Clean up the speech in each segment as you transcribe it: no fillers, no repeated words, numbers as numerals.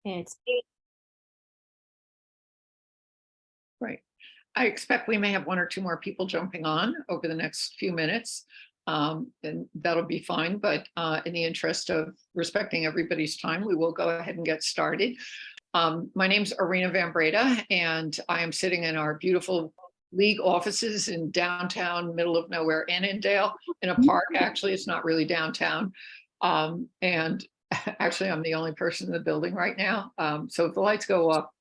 It's Right. I expect we may have one or two more people jumping on over the next few minutes. And that'll be fine. But in the interest of respecting everybody's time, we will go ahead and get started. My name's Arena Van Breda, and I am sitting in our beautiful league offices in downtown, middle of nowhere, Annandale, in a park. Actually, it's not really downtown. And actually, I'm the only person in the building right now. So if the lights go up,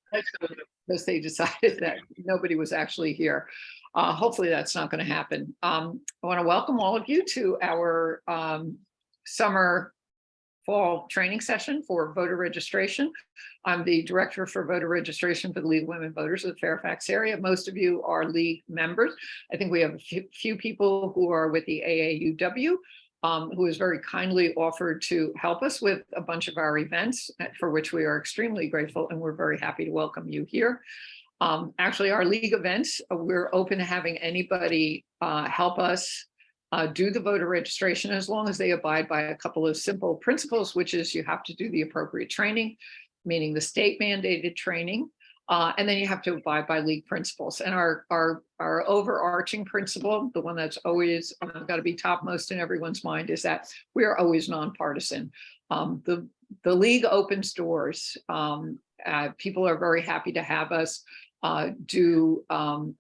because they decided that nobody was actually here. Hopefully that's not going to happen. I want to welcome all of you to our summer fall training session for voter registration. I'm the director for voter registration for the League of Women Voters of the Fairfax area. Most of you are league members. I think we have a few people who are with the AAUW, who has very kindly offered to help us with a bunch of our events, for which we are extremely grateful, and we're very happy to welcome you here. Actually, our league events, we're open to having anybody help us do the voter registration, as long as they abide by a couple of simple principles, which is you have to do the appropriate training, meaning the state mandated training, and then you have to abide by league principles. And our overarching principle, the one that's always got to be topmost in everyone's mind, is that we are always nonpartisan. The league opens doors. People are very happy to have us do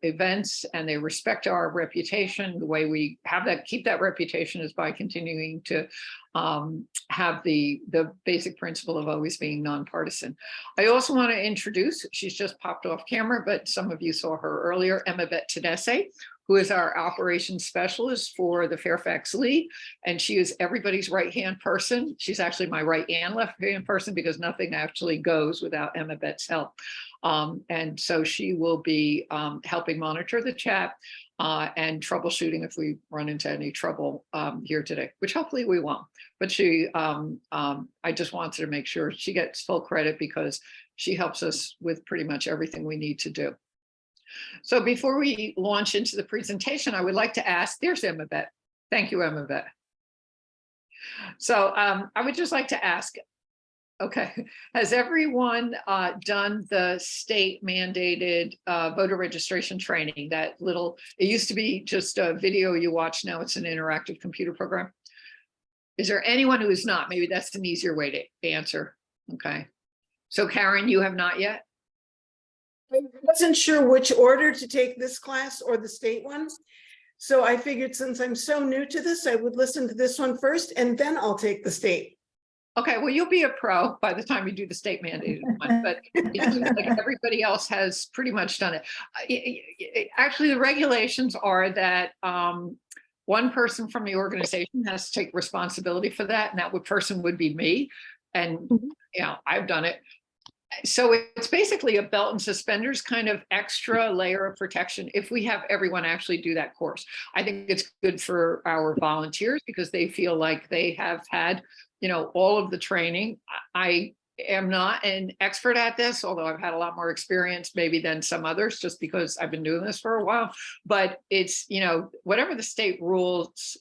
events, and they respect our reputation. The way we have that, keep that reputation, is by continuing to have the basic principle of always being nonpartisan. I also want to introduce, she's just popped off camera, but some of you saw her earlier, Emma Tedesse, who is our operations specialist for the Fairfax League. And she is everybody's right-hand person. She's actually my right and left-hand person, because nothing actually goes without Emma Bett's help. And so she will be helping monitor the chat and troubleshooting if we run into any trouble here today, which hopefully we won't. But she, I just wanted to make sure she gets full credit, because she helps us with pretty much everything we need to do. So before we launch into the presentation, I would like to ask, there's Emma Bett. Thank you, Emma Bett. So I would just like to ask, okay, has everyone done the state mandated voter registration training? That little, it used to be just a video you watch, now it's an interactive computer program. Is there anyone who is not? Maybe that's an easier way to answer. Okay. So Karen, you have not yet? I wasn't sure which order to take, this class or the state one. So I figured, since I'm so new to this, I would listen to this one first, and then I'll take the state. Okay, well, you'll be a pro by the time you do the state mandated one, but it seems like everybody else has pretty much done it. Actually, the regulations are that one person from the organization has to take responsibility for that, and that person would be me. And I've done it. So it's basically a belt and suspenders kind of extra layer of protection if we have everyone actually do that course. I think it's good for our volunteers, because they feel like they have had, all of the training. I am not an expert at this, although I've had a lot more experience maybe than some others, just because I've been doing this for a while. But it's, whatever the state rules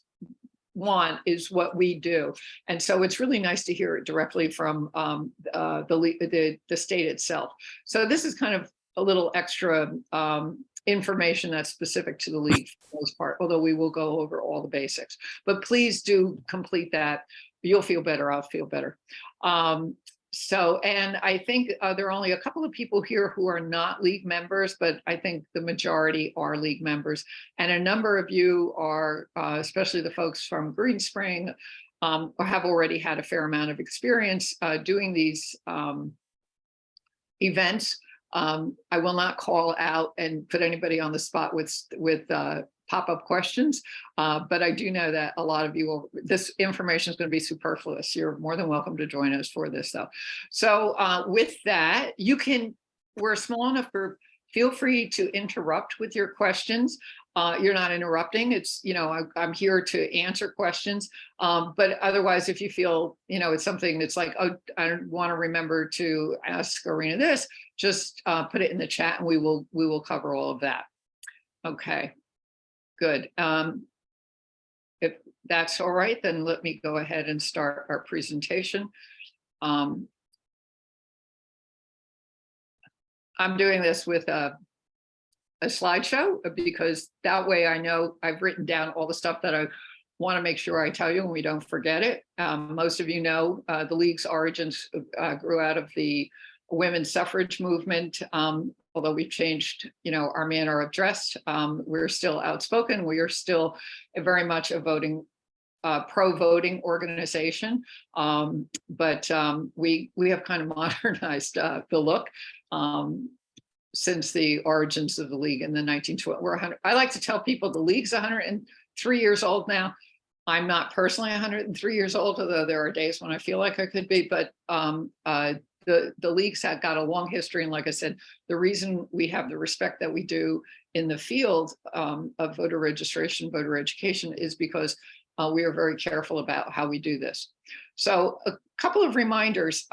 want is what we do. And so it's really nice to hear it directly from the state itself. So this is kind of a little extra information that's specific to the league for the most part, although we will go over all the basics. But please do complete that. You'll feel better, I'll feel better. And I think there are only a couple of people here who are not league members, but I think the majority are league members. And a number of you are, especially the folks from Green Spring, have already had a fair amount of experience doing these events. I will not call out and put anybody on the spot with pop-up questions, but I do know that a lot of you will, this information is going to be superfluous. You're more than welcome to join us for this, though. So with that, we're a small enough group, feel free to interrupt with your questions. You're not interrupting. It's, I'm here to answer questions. But otherwise, if you feel, it's something that's like, oh, I want to remember to ask Arena this, just put it in the chat and we will cover all of that. Okay, good. If that's all right, then let me go ahead and start our presentation. I'm doing this with a slideshow because that way I know I've written down all the stuff that I want to make sure I tell you and we don't forget it. Most of you know the League's origins grew out of the women's suffrage movement. Although we've changed, our manner of dress, we're still outspoken. We are still very much a pro-voting organization, but we have kind of modernized the look since the origins of the League in the 1920s. I like to tell people the League's 103 years old now. I'm not personally 103 years old, although there are days when I feel like I could be, but the League's had got a long history. And like I said, the reason we have the respect that we do in the field of voter registration, voter education, is because we are very careful about how we do this. So a couple of reminders.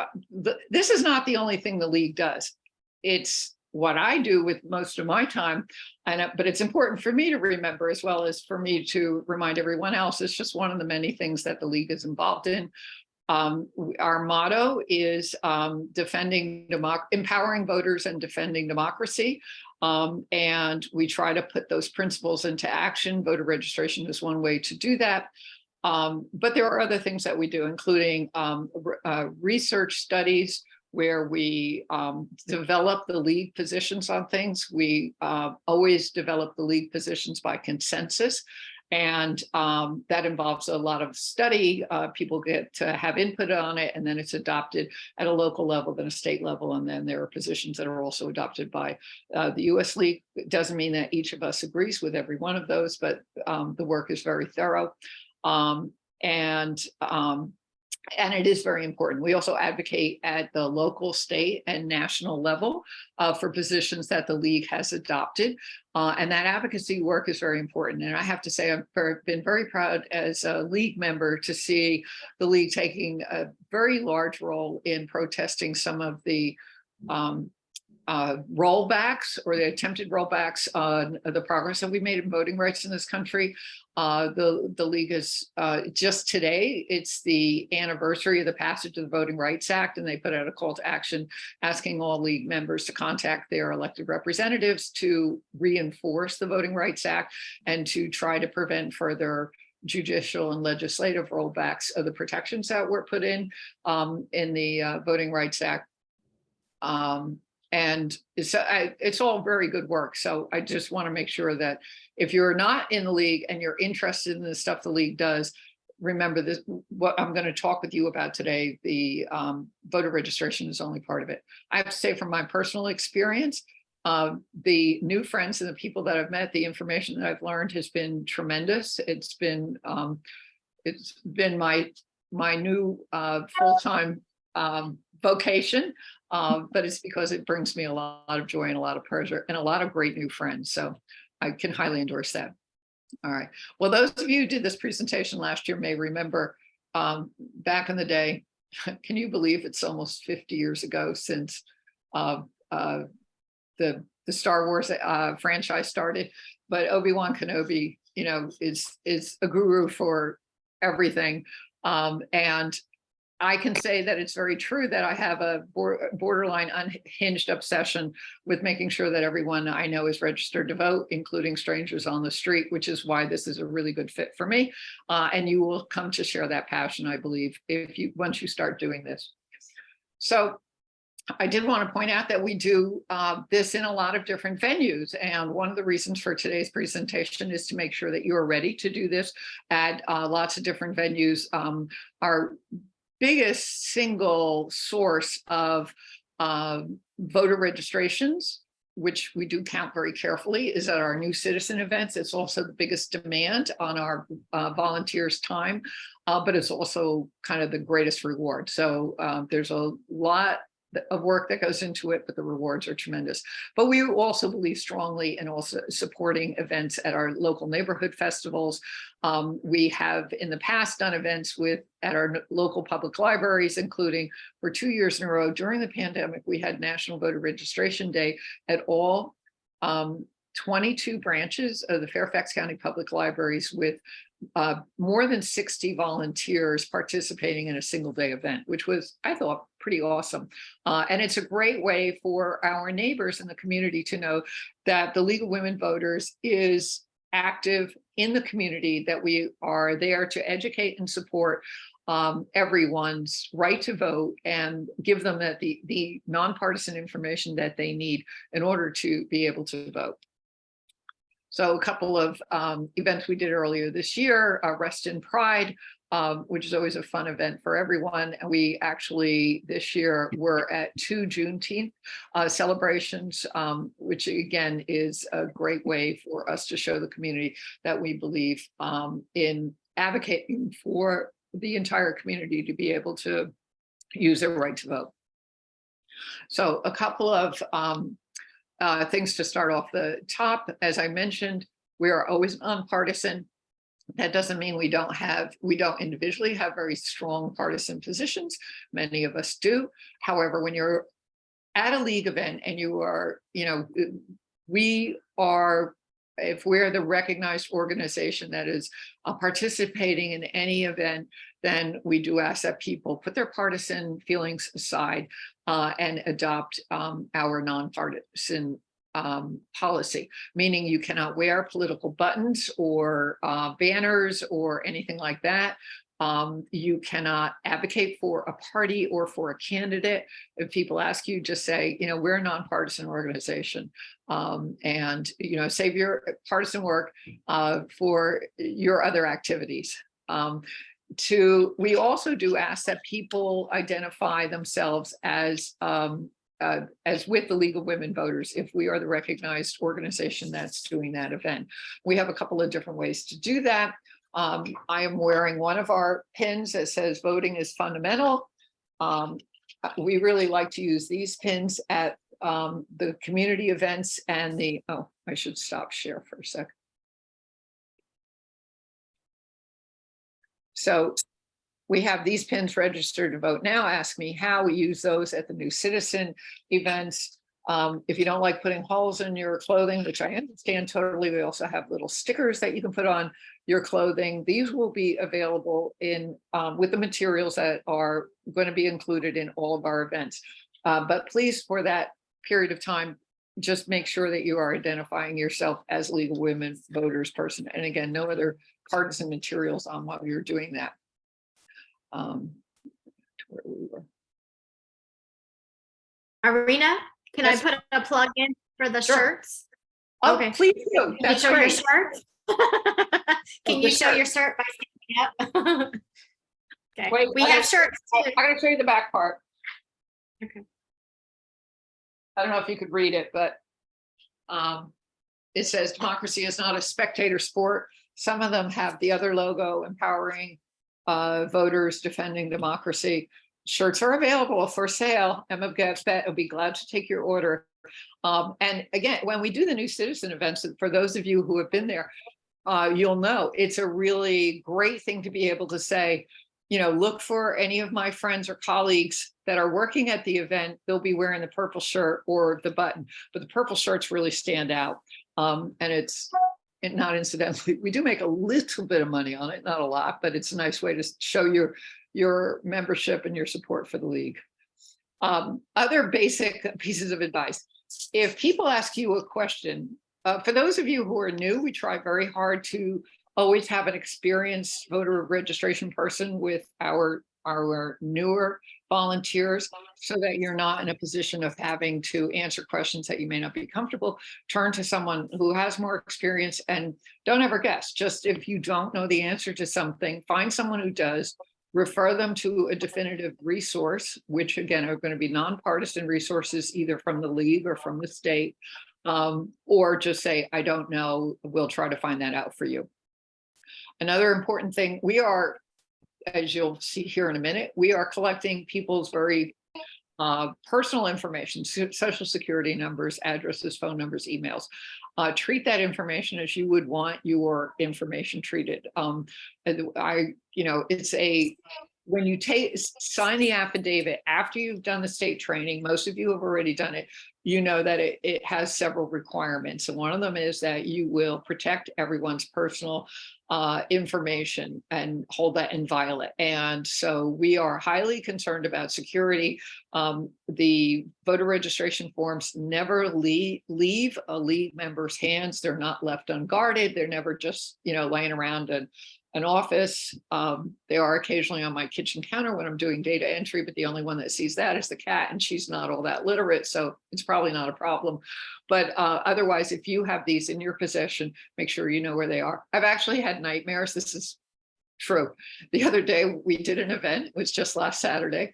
This is not the only thing the League does. It's what I do with most of my time, but it's important for me to remember as well as for me to remind everyone else. It's just one of the many things that the League is involved in. Our motto is empowering voters and defending democracy. And we try to put those principles into action. Voter registration is one way to do that. But there are other things that we do, including research studies where we develop the League positions on things. We always develop the League positions by consensus. And that involves a lot of study. People get to have input on it, and then it's adopted at a local level, then a state level, and then there are positions that are also adopted by the US League. It doesn't mean that each of us agrees with every one of those, but the work is very thorough. And it is very important. We also advocate at the local, state, and national level for positions that the League has adopted. And that advocacy work is very important. And I have to say, I've been very proud as a League member to see the League taking a very large role in protesting some of the rollbacks or the attempted rollbacks on the progress that we made in voting rights in this country. The League is just today, it's the anniversary of the passage of the Voting Rights Act, and they put out a call to action asking all League members to contact their elected representatives to reinforce the Voting Rights Act and to try to prevent further judicial and legislative rollbacks of the protections that were put in the Voting Rights Act. And it's all very good work. So I just want to make sure that if you're not in the League and you're interested in the stuff the League does, remember this, what I'm going to talk with you about today, the voter registration is only part of it. I have to say from my personal experience, the new friends and the people that I've met, the information that I've learned has been tremendous. It's been my new full-time vocation. But it's because it brings me a lot of joy and a lot of pleasure and a lot of great new friends. So I can highly endorse that. All right. Well, those of you who did this presentation last year may remember back in the day, can you believe it's almost 50 years ago since the Star Wars franchise started? But Obi-Wan Kenobi, is a guru for everything. And I can say that it's very true that I have a borderline unhinged obsession with making sure that everyone I know is registered to vote, including strangers on the street, which is why this is a really good fit for me. And you will come to share that passion, I believe, once you start doing this. So I did want to point out that we do this in a lot of different venues. And one of the reasons for today's presentation is to make sure that you're ready to do this at lots of different venues. Our biggest single source of voter registrations, which we do count very carefully, is at our new citizen events. It's also the biggest demand on our volunteers' time, but it's also kind of the greatest reward. So there's a lot of work that goes into it, but the rewards are tremendous. But we also believe strongly in also supporting events at our local neighborhood festivals. We have in the past done events at our local public libraries, including for 2 years in a row during the pandemic, we had National Voter Registration Day at all 22 branches of the Fairfax County Public Libraries with more than 60 volunteers participating in a single day event, which was, I thought, pretty awesome. And it's a great way for our neighbors in the community to know that the League of Women Voters is active in the community, that we are there to educate and support everyone's right to vote and give them that the nonpartisan information that they need in order to be able to vote. So a couple of events we did earlier this year, Rest in Pride, which is always a fun event for everyone. And we actually this year were at 2 Juneteenth celebrations, which again is a great way for us to show the community that we believe in advocating for the entire community to be able to use their right to vote. So a couple of things to start off the top. As I mentioned, we are always nonpartisan. That doesn't mean we don't individually have very strong partisan positions. Many of us do. However, when you're at a league event and you are, we are, if we're the recognized organization that is participating in any event, then we do ask that people put their partisan feelings aside and adopt our nonpartisan policy, meaning you cannot wear political buttons or banners or anything like that. You cannot advocate for a party or for a candidate. If people ask you, just say, we're a nonpartisan organization, and save your partisan work for your other activities. We also do ask that people identify themselves as with the League of Women Voters, if we are the recognized organization that's doing that event. We have a couple of different ways to do that. I am wearing one of our pins that says voting is fundamental. We really like to use these pins at the community events and I should stop share for a second. So we have these pins registered to vote now. Ask me how. We use those at the New Citizen events. If you don't like putting holes in your clothing, which I understand totally, we also have little stickers that you can put on your clothing. These will be available with the materials that are going to be included in all of our events. But please, for that period of time, just make sure that you are identifying yourself as League of Women Voters person. And again, no other partisan materials on while you're doing that. Where we were. Arena, can Yes. I put a plug in for the Sure. shirts? Oh, Okay. please do. Can you That's show your great. shirt? Can the you show shirt. your shirt by standing up? Okay. Wait, We I have gotta- shirts too. I'm going to show you the back part. Okay. I don't know if you could read it, but it says democracy is not a spectator sport. Some of them have the other logo, empowering voters, defending democracy. Shirts are available for sale. Emma Bet will be glad to take your order. And again, when we do the New Citizen events, for those of you who have been there, you'll know it's a really great thing to be able to say, look for any of my friends or colleagues that are working at the event. They'll be wearing the purple shirt or the button, but the purple shirts really stand out. And it's not incidentally, we do make a little bit of money on it, not a lot, but it's a nice way to show your membership and your support for the league. Other basic pieces of advice. If people ask you a question, for those of you who are new, we try very hard to always have an experienced voter registration person with our newer volunteers, so that you're not in a position of having to answer questions that you may not be comfortable. Turn to someone who has more experience, and don't ever guess. Just if you don't know the answer to something, find someone who does. Refer them to a definitive resource, which again are going to be nonpartisan resources, either from the league or from the state, or just say, I don't know, we'll try to find that out for you. Another important thing, we are, as you'll see here in a minute, we are collecting people's very personal information, social security numbers, addresses, phone numbers, emails. Treat that information as you would want your information treated. It's when you sign the affidavit after you've done the state training, most of you have already done it, you know that it has several requirements. And one of them is that you will protect everyone's personal information and hold that inviolate. And so we are highly concerned about security. The voter registration forms never leave a lead member's hands. They're not left unguarded. They're never just, laying around an office. They are occasionally on my kitchen counter when I'm doing data entry, but the only one that sees that is the cat, and she's not all that literate, so it's probably not a problem. But otherwise, if you have these in your possession, make sure you know where they are. I've actually had nightmares. This is true. The other day we did an event, it was just last Saturday,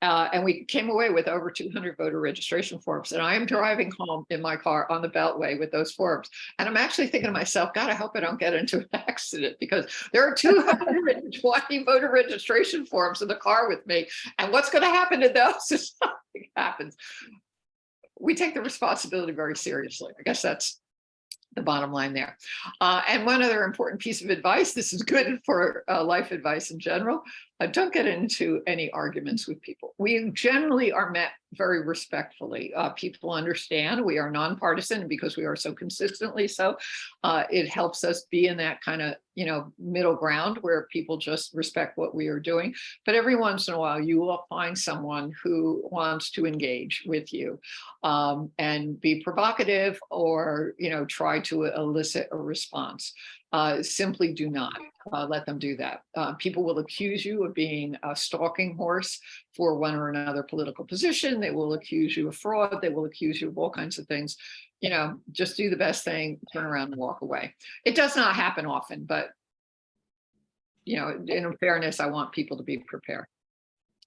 and we came away with over 200 voter registration forms. And I am driving home in my car on the Beltway with those forms. And I'm actually thinking to myself, God, I hope I don't get into an accident, because there are 220 voter registration forms in the car with me. And what's going to happen to those if something happens? We take the responsibility very seriously. I guess that's the bottom line there. And one other important piece of advice, this is good for life advice in general, don't get into any arguments with people. We generally are met very respectfully. People understand we are nonpartisan, and because we are so consistently so, it helps us be in that kind of, middle ground where people just respect what we are doing. But every once in a while, you will find someone who wants to engage with you and be provocative, or, try to elicit a response. Simply do not let them do that. People will accuse you of being a stalking horse for one or another political position. They will accuse you of fraud. They will accuse you of all kinds of things. Just do the best thing, turn around and walk away. It does not happen often, but, in fairness, I want people to be prepared.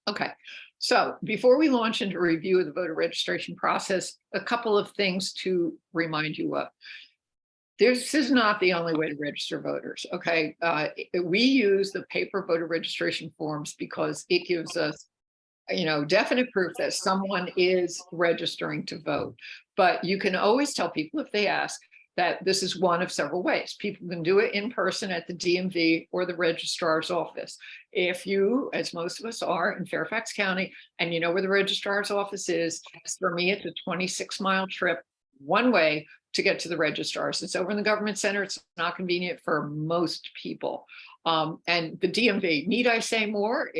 Okay, so before we launch into review of the voter registration process, a couple of things to remind you of. This is not the only way to register voters, okay? We use the paper voter registration forms because it gives us, definite proof that someone is registering to vote. But you can always tell people, if they ask, that this is one of several ways. People can do it in person at the DMV or the registrar's office. If you, as most of us are in Fairfax County, and you know where the registrar's office is, for me, it's a 26-mile trip one way to get to the registrars. It's over in the government center. It's not convenient for most people. And the DMV, need I say more?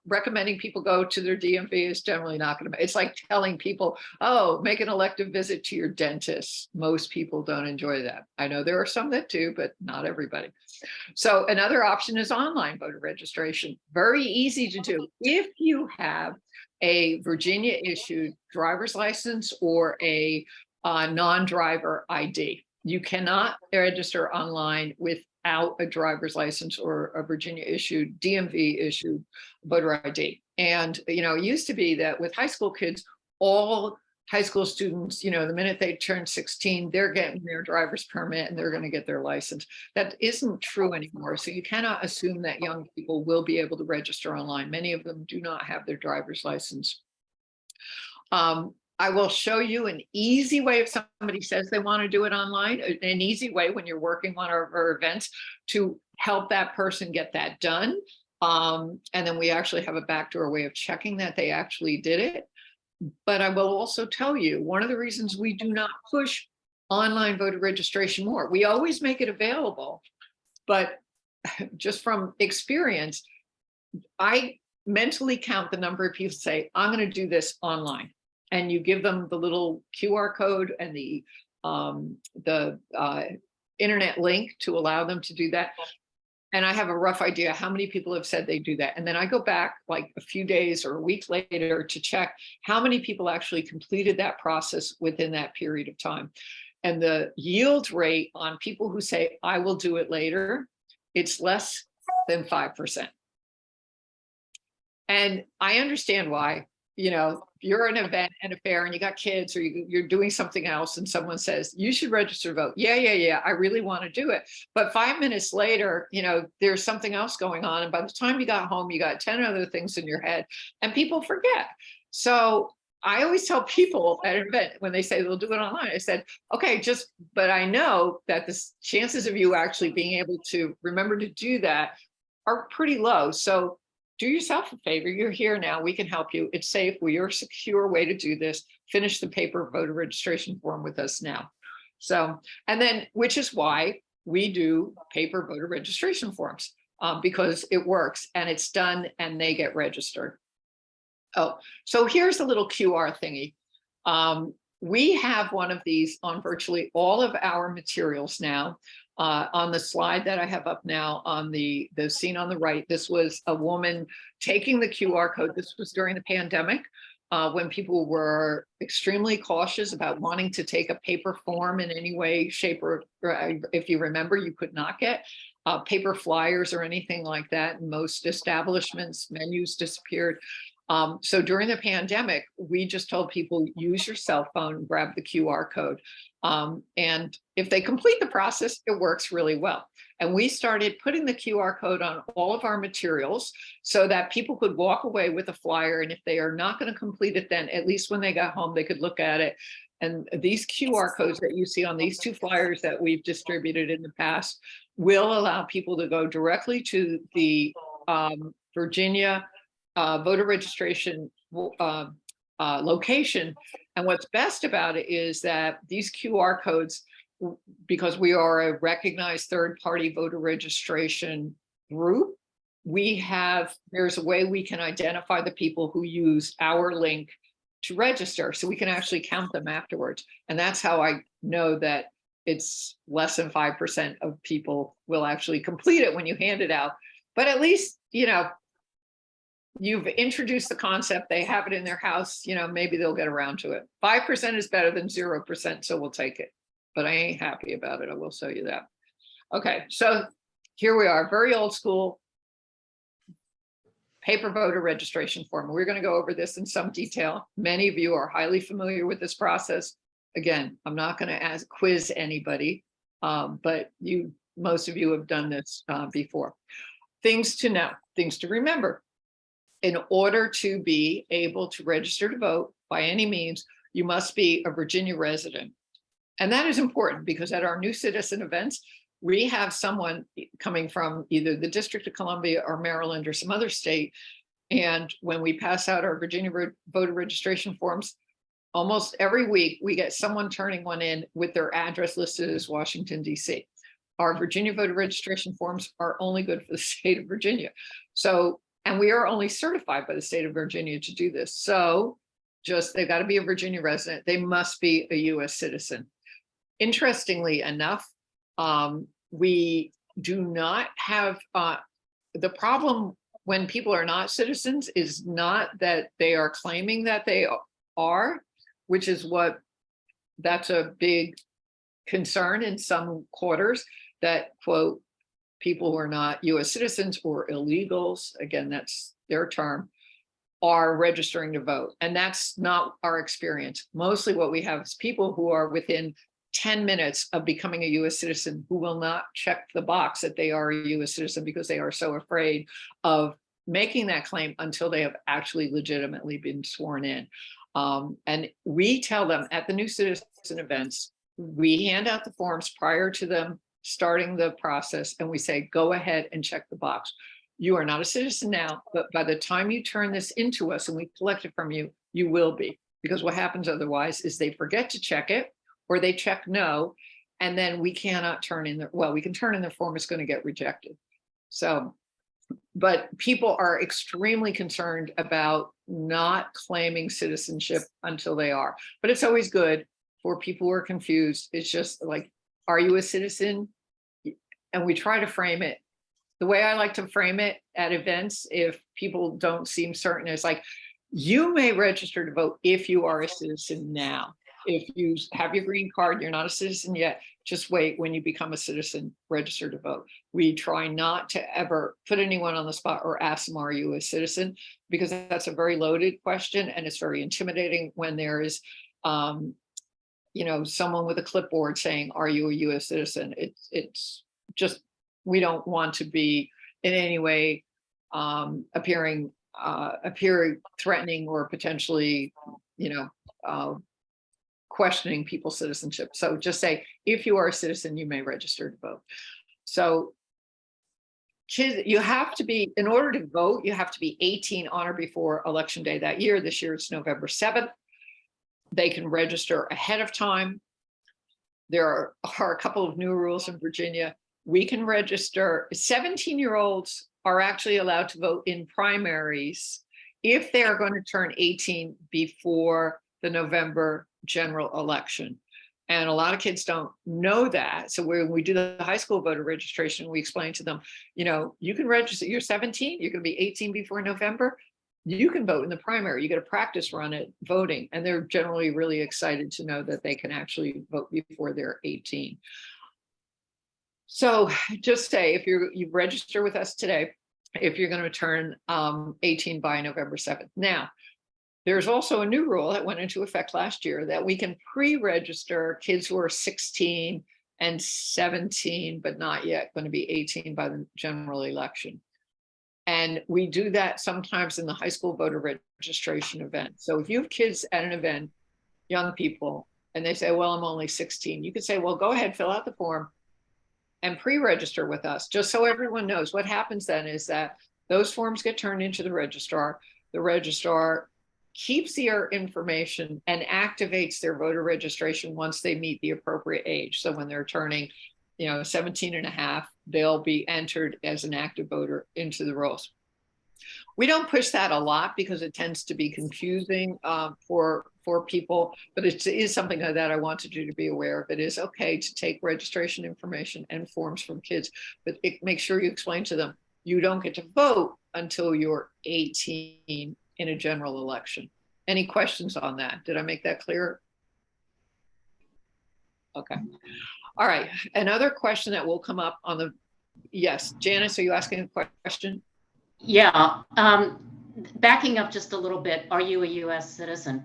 Recommending people go to their DMV is generally not going to, it's like telling people, oh, make an elective visit to your dentist. Most people don't enjoy that. I know there are some that do, but not everybody. So another option is online voter registration. Very easy to do. If you have a Virginia issued driver's license or a non-driver ID. You cannot register online without a driver's license or a Virginia issued, DMV issued voter ID. And, it used to be that with high school kids, all high school students, the minute they turn 16, they're getting their driver's permit and they're going to get their license. That isn't true anymore. So you cannot assume that young people will be able to register online. Many of them do not have their driver's license. I will show you an easy way if somebody says they want to do it online, an easy way when you're working one of our events to help that person get that done. And then we actually have a backdoor way of checking that they actually did it. But I will also tell you, one of the reasons we do not push online voter registration more, we always make it available, but just from experience, I mentally count the number of people say, I'm going to do this online. And you give them the little QR code and the internet link to allow them to do that. And I have a rough idea how many people have said they do that. And then I go back like a few days or a week later to check how many people actually completed that process within that period of time. And the yield rate on people who say, I will do it later, it's less than 5%. And I understand why. If you're an event and a fair and you got kids or you're doing something else and someone says, you should register to vote. Yeah, I really want to do it. But 5 minutes later, there's something else going on. And by the time you got home, you got 10 other things in your head and people forget. So I always tell people at an event when they say they'll do it online, I said, okay, but I know that the chances of you actually being able to remember to do that are pretty low. So do yourself a favor. You're here now. We can help you. It's safe. We are a secure way to do this. Finish the paper voter registration form with us now. So, and then, which is why we do paper voter registration forms, because it works and it's done and they get registered. Oh, so here's a little QR thingy. We have one of these on virtually all of our materials now. On the slide that I have up now on the scene on the right, this was a woman taking the QR code. This was during the pandemic, when people were extremely cautious about wanting to take a paper form in any way, shape, or if you remember, you could not get paper flyers or anything like that. Most establishments, menus disappeared. So during the pandemic, we just told people, use your cell phone, grab the QR code. And if they complete the process, it works really well. And we started putting the QR code on all of our materials so that people could walk away with a flyer. And if they are not going to complete it, then at least when they got home, they could look at it. And these QR codes that you see on these 2 flyers that we've distributed in the past will allow people to go directly to the Virginia voter registration location. And what's best about it is that these QR codes, because we are a recognized third-party voter registration group, there's a way we can identify the people who use our link to register, so we can actually count them afterwards. And that's how I know that it's less than 5% of people will actually complete it when you hand it out. But at least, you've introduced the concept, they have it in their house, maybe they'll get around to it. 5% is better than 0%, so we'll take it. But I ain't happy about it, I will show you that. Okay, so here we are, very old school paper voter registration form. We're going to go over this in some detail. Many of you are highly familiar with this process. Again, I'm not going to quiz anybody, but most of you have done this before. Things to know, things to remember. In order to be able to register to vote by any means, you must be a Virginia resident. And that is important because at our new citizen events, we have someone coming from either the District of Columbia or Maryland or some other state. And when we pass out our Virginia voter registration forms, almost every week we get someone turning one in with their address listed as Washington, D.C. Our Virginia voter registration forms are only good for the state of Virginia. And we are only certified by the state of Virginia to do this. So they've got to be a Virginia resident. They must be a US citizen. Interestingly enough, we do not have, the problem when people are not citizens is not that they are claiming that they are, which is that's a big concern in some quarters, that quote, people who are not US citizens or illegals, again, that's their term, are registering to vote. And that's not our experience. Mostly what we have is people who are within 10 minutes of becoming a US citizen who will not check the box that they are a US citizen because they are so afraid of making that claim until they have actually legitimately been sworn in. And we tell them at the new citizen events, we hand out the forms prior to them starting the process, and we say, go ahead and check the box. You are not a citizen now, but by the time you turn this into us and we collect it from you, you will be. Because what happens otherwise is they forget to check it, or they check no, and then we cannot turn in we can turn in their form, it's going to get rejected. So, but people are extremely concerned about not claiming citizenship until they are. But it's always good for people who are confused. It's just like, are you a citizen? And we try to frame it. The way I like to frame it at events, if people don't seem certain, is like, you may register to vote if you are a citizen now. If you have your green card, you're not a citizen yet, just wait. When you become a citizen, register to vote. We try not to ever put anyone on the spot or ask them, are you a citizen? Because that's a very loaded question and it's very intimidating when there is someone with a clipboard saying, are you a US citizen? It's just, we don't want to be in any way appearing threatening or potentially, questioning people's citizenship. So just say, if you are a citizen, you may register to vote. So kids, you have to be, in order to vote, you have to be 18 on or before Election Day that year. This year it's November 7th. They can register ahead of time. There are a couple of new rules in Virginia. We can register, 17-year-olds are actually allowed to vote in primaries if they are going to turn 18 before the November general election. And a lot of kids don't know that. So when we do the high school voter registration, we explain to them, you know, you can register, you're 17, you're going to be 18 before November. You can vote in the primary. You get a practice run at voting. And they're generally really excited to know that they can actually vote before they're 18. So just say, if you register with us today, if you're going to turn 18 by November 7th. Now, there's also a new rule that went into effect last year that we can pre-register kids who are 16 and 17, but not yet going to be 18 by the general election. And we do that sometimes in the high school voter registration event. So if you have kids at an event, young people, and they say, well, I'm only 16, you could say, well, go ahead, fill out the form and pre-register with us, just so everyone knows. What happens then is that those forms get turned into the registrar. The registrar keeps their information and activates their voter registration once they meet the appropriate age. So when they're turning, 17 and a half, they'll be entered as an active voter into the rolls. We don't push that a lot because it tends to be confusing for people, but it is something that I wanted you to be aware of. It is okay to take registration information and forms from kids, but make sure you explain to them, you don't get to vote until you're 18 in a general election. Any questions on that? Did I make that clear? Okay. All right. Another question that will come up on the, yes, Janice, are you asking a question? Yeah. Backing up just a little bit, are you a US citizen?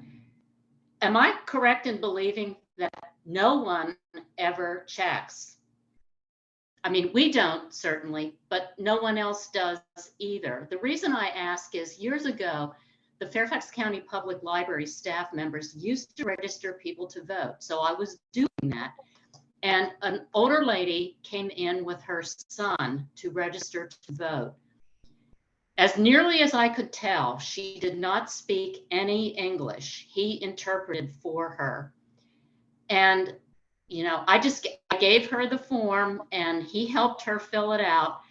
Am I correct in believing that no one ever checks? I mean, we don't certainly, but no one else does either. The reason I ask is years ago, the Fairfax County Public Library staff members used to register people to vote. So I was doing that. And an older lady came in with her son to register to vote. As nearly as I could tell, she did not speak any English. He interpreted for her. And, I gave her the form and he helped her fill it out.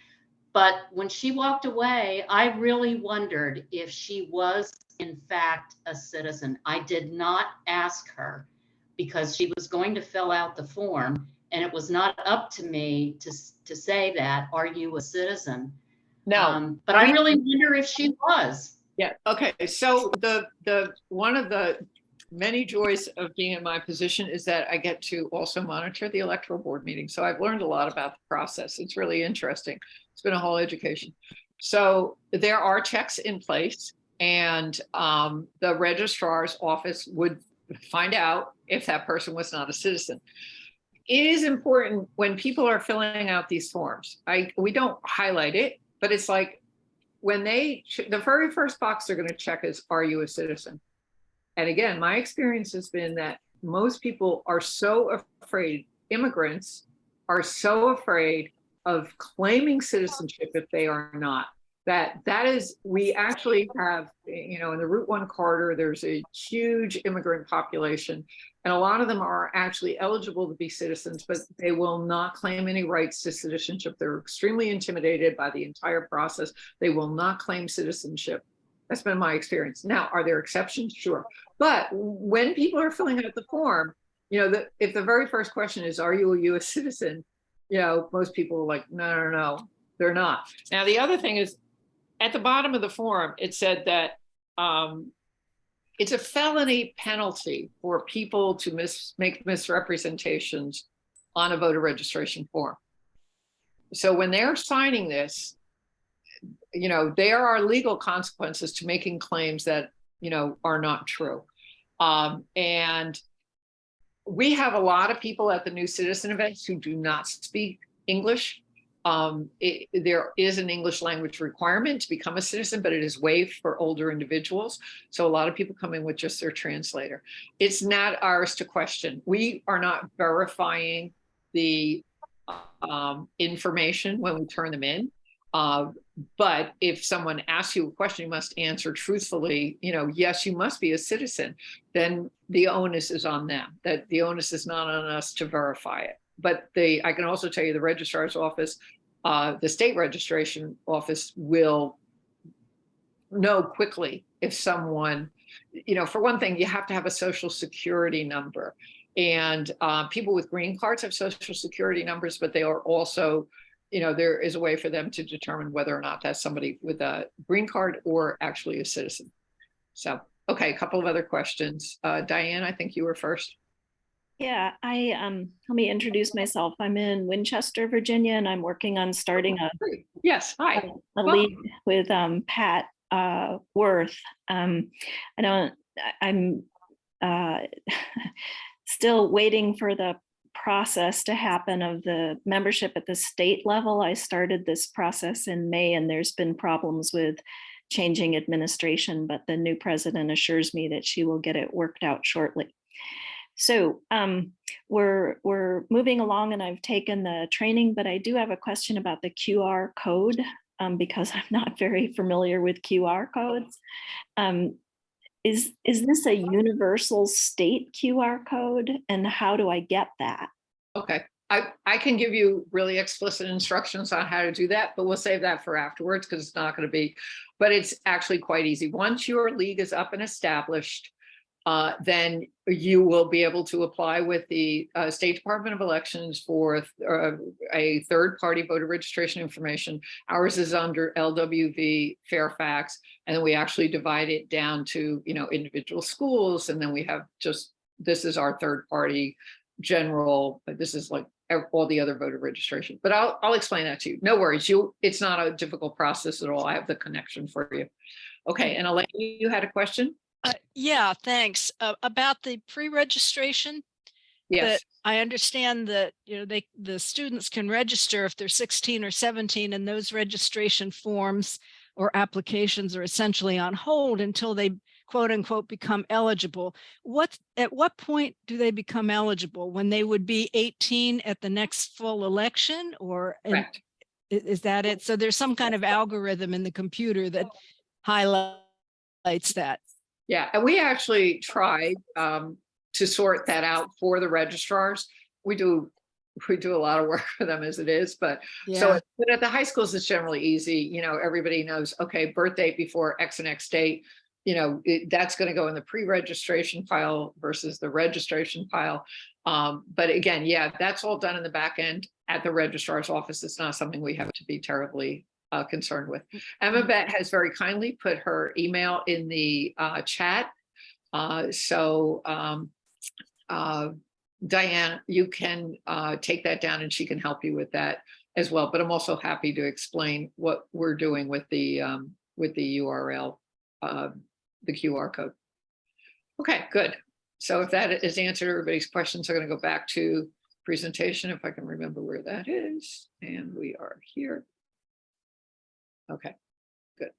But when she walked away, I really wondered if she was in fact a citizen. I did not ask her because she was going to fill out the form, and it was not up to me to say that, are you a citizen? No. But I really wonder if she was. Yeah. Okay. So the one of the many joys of being in my position is that I get to also monitor the electoral board meeting. So I've learned a lot about the process. It's really interesting. It's been a whole education. So there are checks in place, and the registrar's office would find out if that person was not a citizen. It is important when people are filling out these forms. We don't highlight it, but it's like when the very first box they're going to check is, are you a citizen? And again, my experience has been that most people are so afraid, immigrants are so afraid of claiming citizenship if they are not. That is, we actually have, in the Route 1 corridor, there's a huge immigrant population, and a lot of them are actually eligible to be citizens, but they will not claim any rights to citizenship. They're extremely intimidated by the entire process. They will not claim citizenship. That's been my experience. Now, are there exceptions? Sure. But when people are filling out the form, if the very first question is, are you a US citizen? Most people are like, no, they're not. Now, the other thing is, at the bottom of the form, it said that it's a felony penalty for people to make misrepresentations on a voter registration form. So when they're signing this, there are legal consequences to making claims that, are not true. And we have a lot of people at the new citizen events who do not speak English. There is an English language requirement to become a citizen, but it is waived for older individuals. So a lot of people come in with just their translator. It's not ours to question. We are not verifying the information when we turn them in. But if someone asks you a question, you must answer truthfully, yes, you must be a citizen, then the onus is on them. That the onus is not on us to verify it. But I can also tell you the registrar's office, the state registration office will know quickly if someone, for one thing, you have to have a social security number. And people with green cards have social security numbers, but they are also, there is a way for them to determine whether or not that's somebody with a green card or actually a citizen. So, okay, a couple of other questions. Diane, I think you were first. Yeah, let me introduce myself. I'm in Winchester, Virginia, and I'm working on starting Yes, hi. a league with Pat Worth. I'm still waiting for the process to happen of the membership at the state level. I started this process in May, and there's been problems with changing administration, but the new president assures me that she will get it worked out shortly. So we're moving along, and I've taken the training, but I do have a question about the QR code because I'm not very familiar with QR codes. Is this a universal state QR code, and how do I get that? Okay, I can give you really explicit instructions on how to do that, but we'll save that for afterwards because it's not going to be, but it's actually quite easy. Once your league is up and established, then you will be able to apply with the State Department of Elections for a third-party voter registration information. Ours is under LWV Fairfax, and then we actually divide it down to individual schools, and then we have this is our third-party general. This is like all the other voter registration. But I'll explain that to you. No worries. It's not a difficult process at all. I have the connection for you. Okay, and Elaine, you had a question? Yeah, thanks. About the pre-registration. Yes. That I understand that the students can register if they're 16 or 17, and those registration forms or applications are essentially on hold until they quote unquote become eligible. At what point do they become eligible? When they would be 18 at the next full election, or is that it? So there's some kind of algorithm in the computer that highlights that. Yeah, and we actually tried to sort that out for the registrars. We do a lot of work for them as it is, but but at the high schools it's generally easy. Everybody knows, okay, birth date before X and X date, that's going to go in the pre-registration file versus the registration file. But again, yeah, that's all done in the back end at the registrar's office. It's not something we have to be terribly concerned with. Emma Bett has very kindly put her email in the chat. Diane, you can take that down and she can help you with that as well. But I'm also happy to explain what we're doing with the URL, the QR code. Okay, good. So if that is answered everybody's questions, I'm going to go back to presentation if I can remember where that is. And we are here. Okay, good.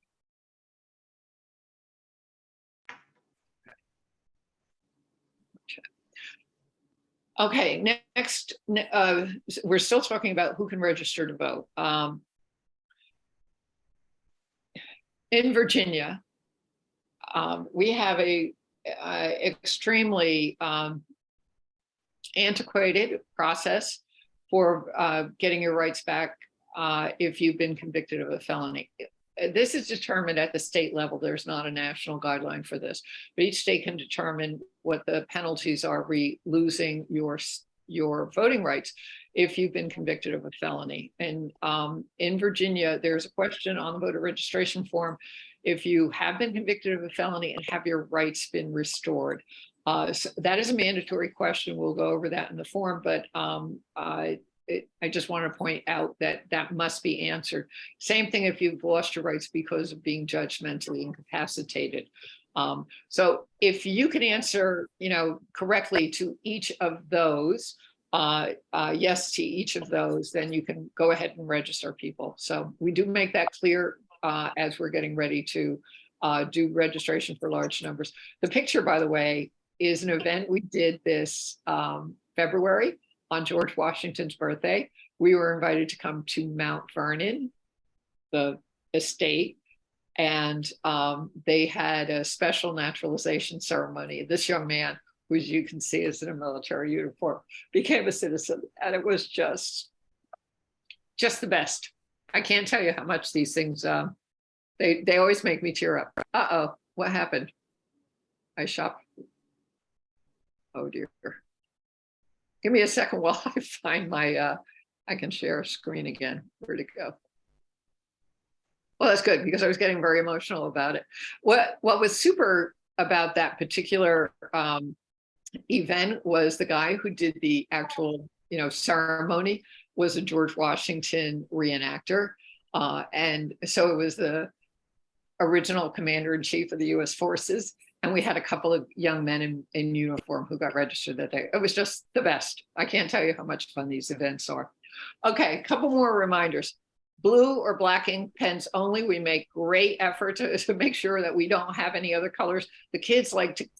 Okay, next, we're still talking about who can register to vote. In Virginia, we have a extremely antiquated process for getting your rights back if you've been convicted of a felony. This is determined at the state level. There's not a national guideline for this, but each state can determine what the penalties are losing your voting rights if you've been convicted of a felony. And in Virginia, there's a question on the voter registration form: if you have been convicted of a felony and have your rights been restored. So that is a mandatory question. We'll go over that in the form, but I just want to point out that that must be answered. Same thing if you've lost your rights because of being judgmentally incapacitated. So if you can answer, correctly to each of those, yes to each of those, then you can go ahead and register people. So we do make that clear as we're getting ready to do registration for large numbers. The picture, by the way, is an event we did this February on George Washington's birthday. We were invited to come to Mount Vernon the estate. And they had a special naturalization ceremony. This young man, who as you can see is in a military uniform, became a citizen. And it was just the best. I can't tell you how much these things, they always make me tear up. Uh-oh, what happened? I shop. Oh dear. Give me a second while I find my, I can share a screen again. Where'd it go? Well, that's good because I was getting very emotional about it. What was super about that particular event was the guy who did the actual, ceremony was a George Washington reenactor. And so it was the original commander-in-chief of the US forces. And we had a couple of young men in uniform who got registered that day. It was just the best. I can't tell you how much fun these events are. Okay, a couple more reminders. Blue or black ink pens only. We make great effort to make sure that we don't have any other colors. The kids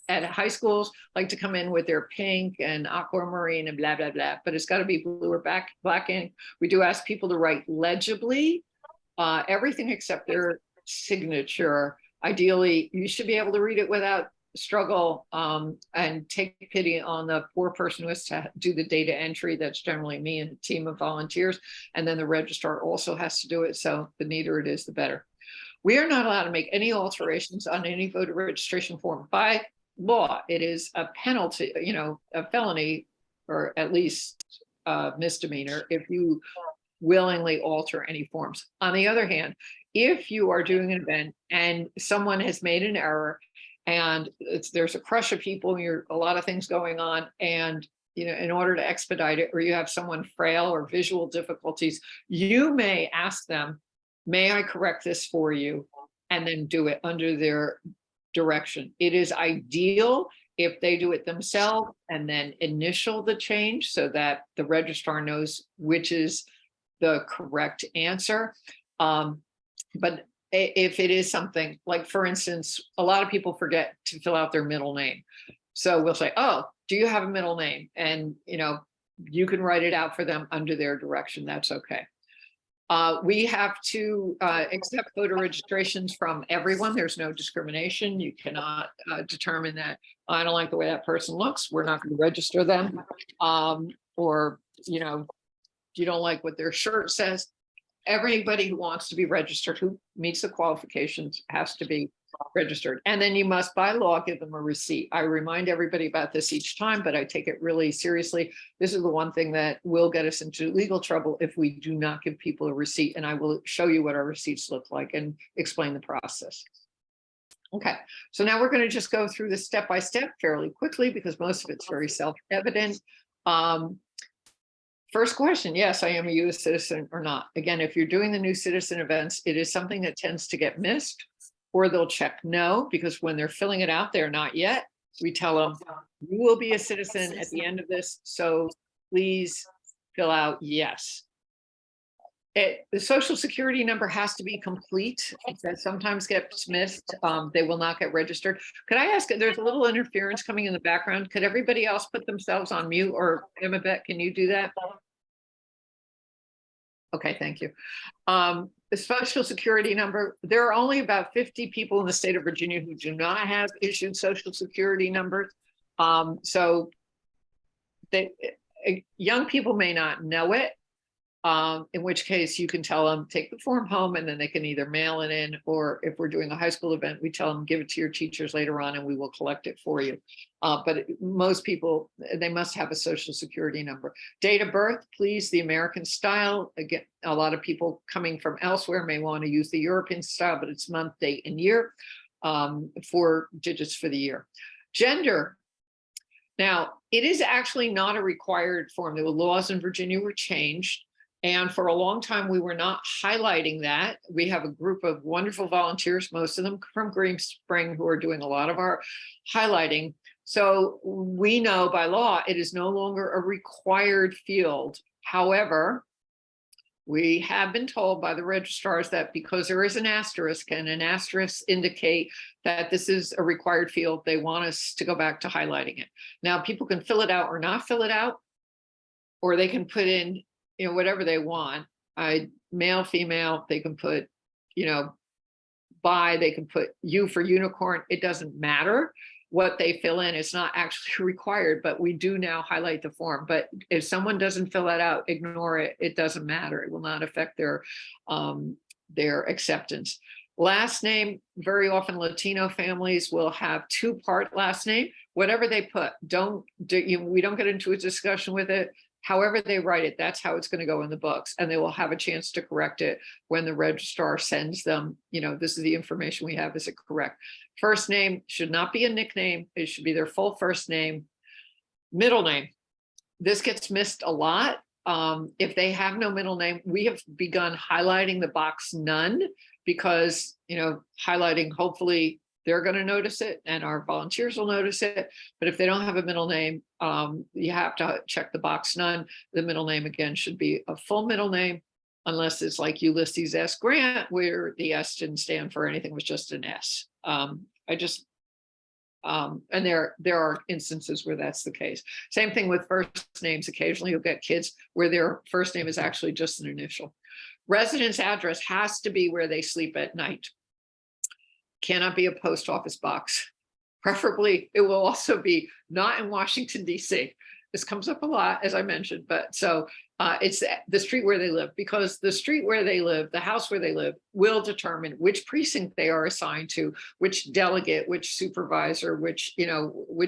at high schools like to come in with their pink and aquamarine and blah, blah, blah, but it's got to be blue or black ink. We do ask people to write legibly, everything except their signature. Ideally, you should be able to read it without struggle, and take pity on the poor person who has to do the data entry. That's generally me and a team of volunteers. And then the registrar also has to do it. So the neater it is, the better. We are not allowed to make any alterations on any voter registration form. By law, it is a penalty, a felony, or at least a misdemeanor if you willingly alter any forms. On the other hand, if you are doing an event and someone has made an error and there's a crush of people, a lot of things going on, and in order to expedite it, or you have someone frail or visual difficulties, you may ask them, may I correct this for you? And then do it under their direction. It is ideal if they do it themselves and then initial the change so that the registrar knows which is the correct answer. But if it is something like, for instance, a lot of people forget to fill out their middle name. So we'll say, oh, do you have a middle name? And, you can write it out for them under their direction. That's okay. We have to accept voter registrations from everyone. There's no discrimination. You cannot determine that I don't like the way that person looks. We're not going to register them. Or, you don't like what their shirt says. Everybody who wants to be registered, who meets the qualifications, has to be registered. And then you must, by law, give them a receipt. I remind everybody about this each time, but I take it really seriously. This is the one thing that will get us into legal trouble if we do not give people a receipt. And I will show you what our receipts look like and explain the process. Okay, so now we're going to just go through this step by step fairly quickly because most of it's very self-evident. First question, yes, I am a US citizen or not. Again, if you're doing the new citizen events, it is something that tends to get missed, or they'll check no, because when they're filling it out, they're not yet. We tell them, you will be a citizen at the end of this, so please fill out yes. The social security number has to be complete. That sometimes gets missed. They will not get registered. Could I ask, there's a little interference coming in the background. Could everybody else put themselves on mute, or Emma-Beth, can you do that? Okay, thank you. The social security number, there are only about 50 people in the state of Virginia who do not have issued social security numbers. So young people may not know it. In which case you can tell them, take the form home, and then they can either mail it in, or if we're doing a high school event, we tell them, give it to your teachers later on and we will collect it for you. But most people, they must have a social security number. Date of birth, please, the American style. Again, a lot of people coming from elsewhere may want to use the European style, but it's month, date, and year, 4 digits for the year. Gender. Now, it is actually not a required form. The laws in Virginia were changed. And for a long time, we were not highlighting that. We have a group of wonderful volunteers, most of them from Green Spring, who are doing a lot of our highlighting. So we know by law, it is no longer a required field. However, we have been told by the registrars that because there is an asterisk, and an asterisk indicate that this is a required field, they want us to go back to highlighting it. Now, people can fill it out or not fill it out, or they can put in whatever they want. Male, female, they can put you know, by, they can put U for unicorn. It doesn't matter what they fill in. It's not actually required, but we do now highlight the form. But if someone doesn't fill that out, ignore it. It doesn't matter. It will not affect their acceptance. Last name, very often Latino families will have two-part last name. Whatever they put, we don't get into a discussion with it. However they write it, that's how it's going to go in the books, and they will have a chance to correct it when the registrar sends them, this is the information we have, is it correct? First name should not be a nickname. It should be their full first name. Middle name, this gets missed a lot. If they have no middle name, we have begun highlighting the box none, because, highlighting, hopefully they're going to notice it and our volunteers will notice it. But if they don't have a middle name, you have to check the box none. The middle name, again, should be a full middle name, unless it's like Ulysses S. Grant, where the S didn't stand for anything, it was just an S. And there are instances where that's the case. Same thing with first names. Occasionally you'll get kids where their first name is actually just an initial. Residence address has to be where they sleep at night. Cannot be a post office box. Preferably, it will also be not in Washington, D.C. This comes up a lot, as I mentioned, but so it's the street where they live, because the street where they live, the house where they live, will determine which precinct they are assigned to, which delegate, which supervisor, which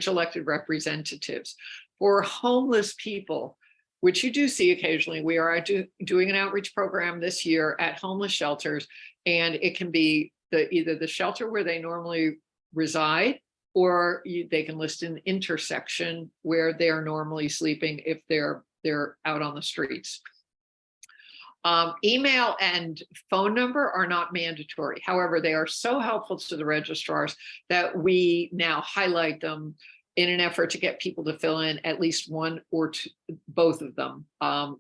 elected representatives. For homeless people, which you do see occasionally, we are doing an outreach program this year at homeless shelters, and it can be either the shelter where they normally reside, or they can list an intersection where they are normally sleeping if they're out on the streets. Email and phone number are not mandatory. However, they are so helpful to the registrars that we now highlight them in an effort to get people to fill in at least one or two, both of them.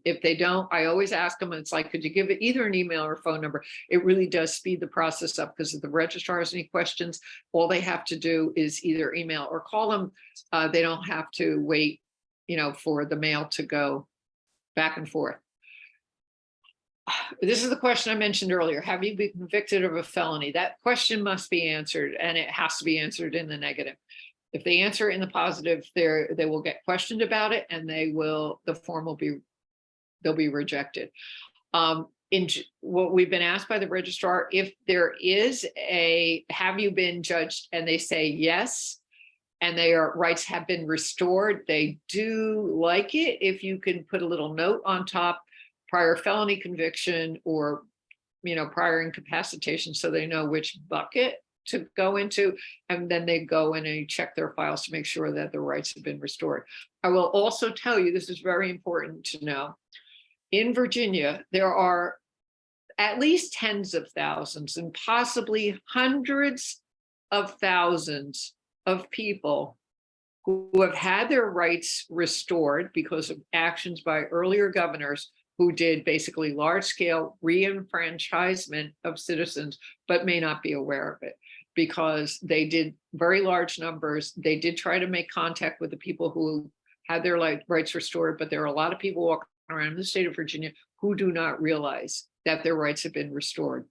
If they don't, I always ask them, it's like, could you give it either an email or a phone number? It really does speed the process up, because if the registrar has any questions, all they have to do is either email or call them. They don't have to wait, for the mail to go back and forth. This is the question I mentioned earlier. Have you been convicted of a felony? That question must be answered, and it has to be answered in the negative. If they answer in the positive, they will get questioned about it, and the form will be rejected. In what we've been asked by the registrar, if there is have you been judged, and they say yes, and their rights have been restored, they do like it if you can put a little note on top, prior felony conviction, or prior incapacitation, so they know which bucket to go into, and then they go in and check their files to make sure that the rights have been restored. I will also tell you, this is very important to know, in Virginia, there are at least tens of thousands and possibly hundreds of thousands of people who have had their rights restored because of actions by earlier governors who did basically large-scale re-enfranchisement of citizens, but may not be aware of it, because they did very large numbers. They did try to make contact with the people who had their rights restored, but there are a lot of people walking around in the state of Virginia who do not realize that their rights have been restored.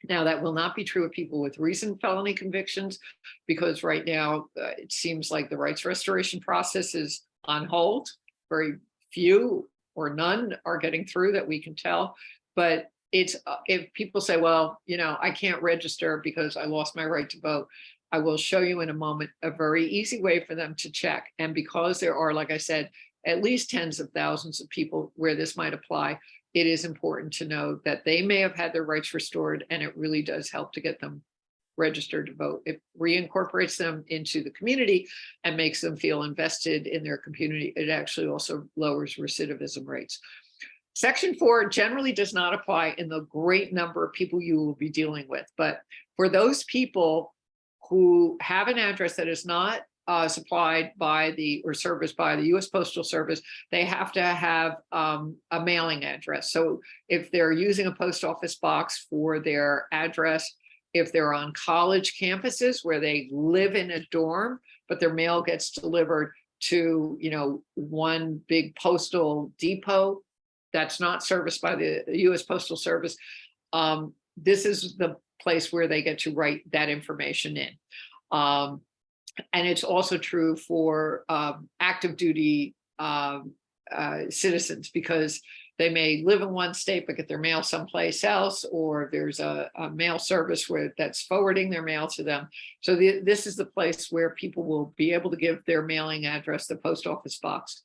Now, that will not be true of people with recent felony convictions, because right now it seems like the rights restoration process is on hold. Very few or none are getting through that we can tell. But it's if people say, well, I can't register because I lost my right to vote, I will show you in a moment a very easy way for them to check. And because there are, like I said, at least tens of thousands of people where this might apply, it is important to know that they may have had their rights restored, and it really does help to get them registered to vote. It reincorporates them into the community and makes them feel invested in their community. It actually also lowers recidivism rates. Section 4 generally does not apply in the great number of people you will be dealing with, but for those people who have an address that is not supplied by or serviced by the U.S. Postal Service, they have to have a mailing address. So if they're using a post office box for their address, if they're on college campuses where they live in a dorm, but their mail gets delivered to, one big postal depot that's not serviced by the U.S. Postal Service, this is the place where they get to write that information in. And it's also true for active duty citizens, because they may live in one state but get their mail someplace else, or there's a mail service that's forwarding their mail to them. So this is the place where people will be able to give their mailing address, the post office box.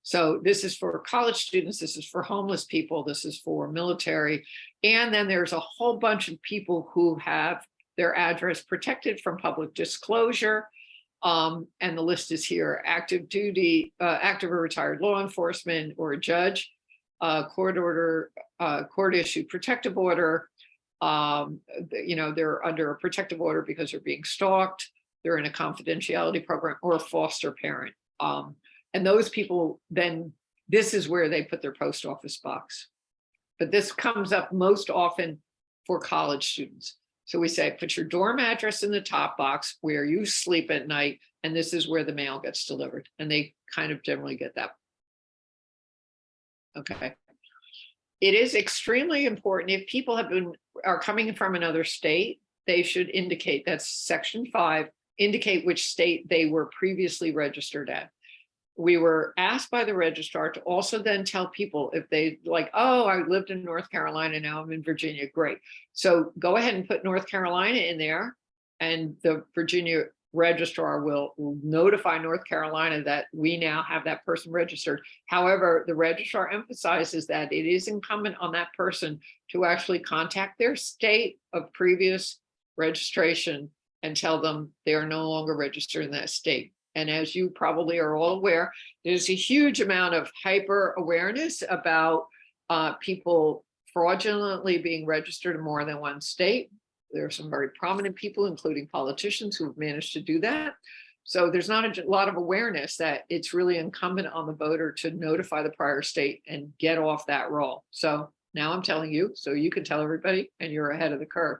So this is for college students, this is for homeless people, this is for military. And then there's a whole bunch of people who have their address protected from public disclosure. And the list is here: active duty, active or retired law enforcement, or a judge, court order, court issued protective order. They're under a protective order because they're being stalked, they're in a confidentiality program, or a foster parent. And those people, then this is where they put their post office box. But this comes up most often for college students. So we say, put your dorm address in the top box where you sleep at night, and this is where the mail gets delivered. And they kind of generally get that. Okay. It is extremely important, if people are coming from another state, they should indicate, that's section 5, indicate which state they were previously registered at. We were asked by the registrar to also then tell people if they like, oh, I lived in North Carolina, now I'm in Virginia, great. So go ahead and put North Carolina in there, and the Virginia registrar will notify North Carolina that we now have that person registered. However, the registrar emphasizes that it is incumbent on that person to actually contact their state of previous registration and tell them they are no longer registered in that state. And as you probably are all aware, there's a huge amount of hyper awareness about people fraudulently being registered in more than one state. There are some very prominent people, including politicians, who have managed to do that. So there's not a lot of awareness that it's really incumbent on the voter to notify the prior state and get off that roll. So now I'm telling you, so you can tell everybody, and you're ahead of the curve.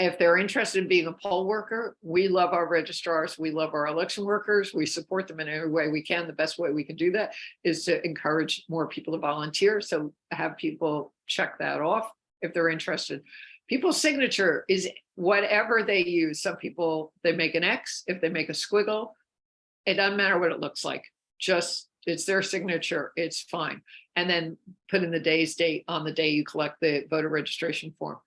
If they're interested in being a poll worker, we love our registrars, we love our election workers, we support them in every way we can. The best way we can do that is to encourage more people to volunteer. So have people check that off if they're interested. People's signature is whatever they use. Some people, they make an X, if they make a squiggle, it doesn't matter what it looks like. Just, it's their signature, it's fine. And then put in the day's date on the day you collect the voter registration form.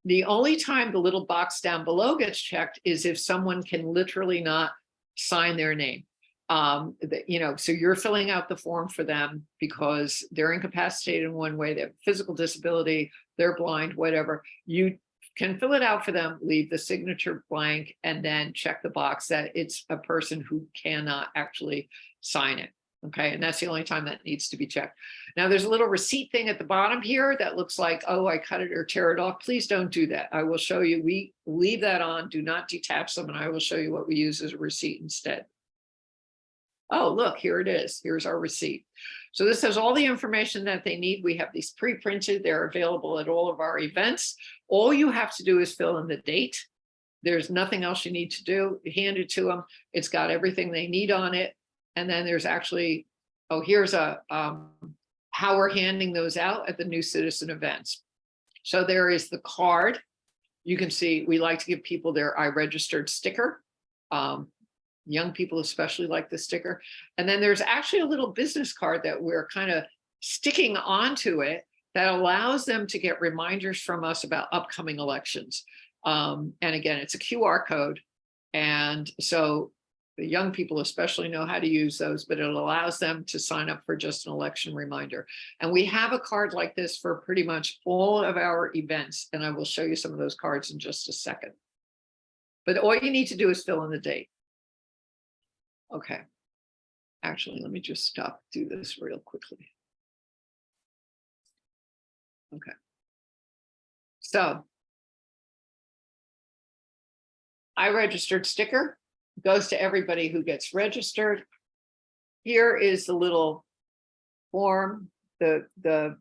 The only time the little box down below gets checked is if someone can literally not sign their name. So you're filling out the form for them because they're incapacitated in one way, they have physical disability, they're blind, whatever. You can fill it out for them, leave the signature blank, and then check the box that it's a person who cannot actually sign it. Okay, and that's the only time that needs to be checked. Now there's a little receipt thing at the bottom here that looks like, oh, I cut it or tear it off. Please don't do that. I will show you, we leave that on, do not detach them, and I will show you what we use as a receipt instead. Oh, look, here it is. Here's our receipt. So this has all the information that they need. We have these pre-printed, they're available at all of our events. All you have to do is fill in the date. There's nothing else you need to do. Hand it to them. It's got everything they need on it. And then there's actually, oh, here's a how we're handing those out at the new citizen events. So there is the card. You can see we like to give people their I registered sticker. Young people especially like the sticker. And then there's actually a little business card that we're kind of sticking onto it that allows them to get reminders from us about upcoming elections. And again, it's a QR code. And so the young people especially know how to use those, but it allows them to sign up for just an election reminder. And we have a card like this for pretty much all of our events. And I will show you some of those cards in just a second. But all you need to do is fill in the date. Okay. Actually, let me just do this real quickly. Okay. So I registered sticker goes to everybody who gets registered. Here is the little form, the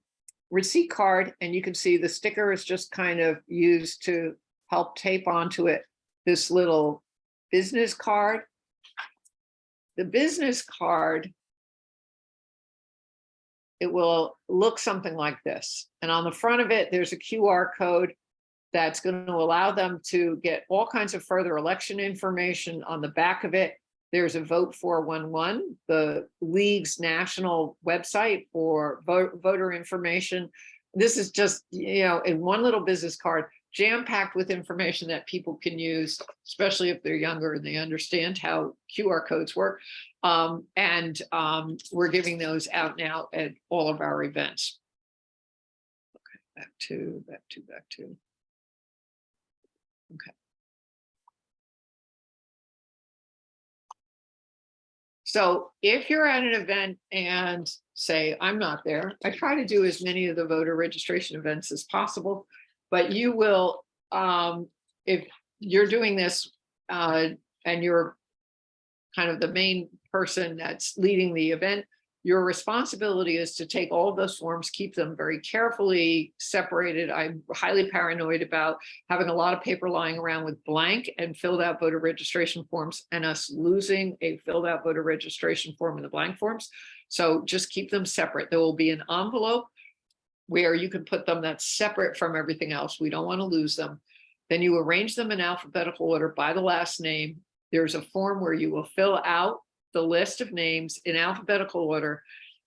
receipt card, and you can see the sticker is just kind of used to help tape onto it this little business card. The business card it will look something like this. And on the front of it, there's a QR code that's going to allow them to get all kinds of further election information. On the back of it, there's a Vote 411, the league's national website for voter information. This is just, in one little business card, jam-packed with information that people can use, especially if they're younger and they understand how QR codes work. We're giving those out now at all of our events. Okay, back to. Okay. So if you're at an event and say, I'm not there, I try to do as many of the voter registration events as possible, but you will, if you're doing this and you're kind of the main person that's leading the event, your responsibility is to take all of those forms, keep them very carefully separated. I'm highly paranoid about having a lot of paper lying around with blank and filled out voter registration forms and us losing a filled out voter registration form in the blank forms. So just keep them separate. There will be an envelope where you can put them that's separate from everything else. We don't want to lose them. Then you arrange them in alphabetical order by the last name. There's a form where you will fill out the list of names in alphabetical order.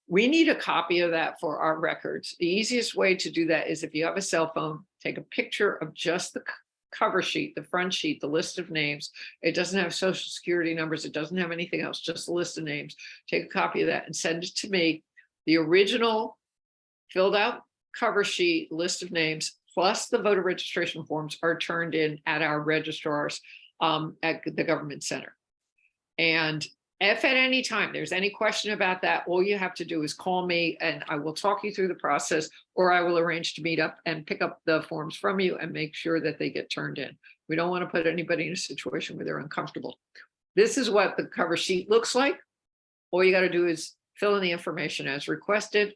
We need a copy of that for our records. The easiest way to do that is if you have a cell phone, take a picture of just the cover sheet, the front sheet, the list of names. It doesn't have social security numbers. It doesn't have anything else, just a list of names. Take a copy of that and send it to me. The original filled out cover sheet, list of names, plus the voter registration forms are turned in at our registrars at the government center. And if at any time there's any question about that, all you have to do is call me and I will talk you through the process, or I will arrange to meet up and pick up the forms from you and make sure that they get turned in. We don't want to put anybody in a situation where they're uncomfortable. This is what the cover sheet looks like. All you got to do is fill in the information as requested.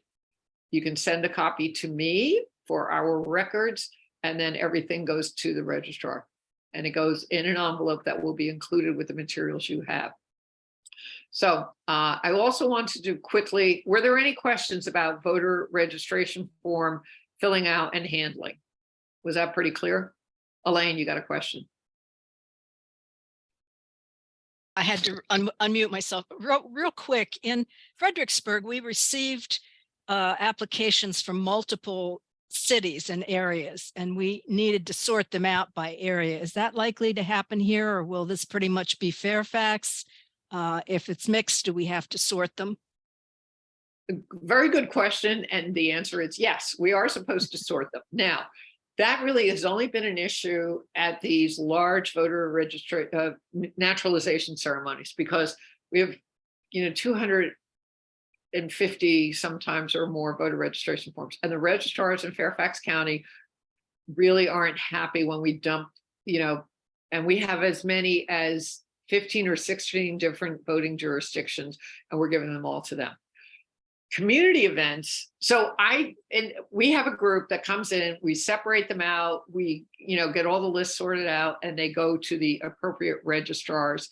You can send a copy to me for our records, and then everything goes to the registrar. And it goes in an envelope that will be included with the materials you have. So I also want to do quickly, were there any questions about voter registration form filling out and handling? Was that pretty clear? Elaine, you got a question? I had to unmute myself real quick. In Fredericksburg, we received applications from multiple cities and areas, and we needed to sort them out by area. Is that likely to happen here, or will this pretty much be Fairfax? If it's mixed, do we have to sort them? Very good question. And the answer is yes, we are supposed to sort them. Now, that really has only been an issue at these large voter naturalization ceremonies, because we have, 250 sometimes or more voter registration forms. And the registrars in Fairfax County really aren't happy when we dump, and we have as many as 15 or 16 different voting jurisdictions, and we're giving them all to them. Community events. So we have a group that comes in, we separate them out, we, get all the lists sorted out, and they go to the appropriate registrars.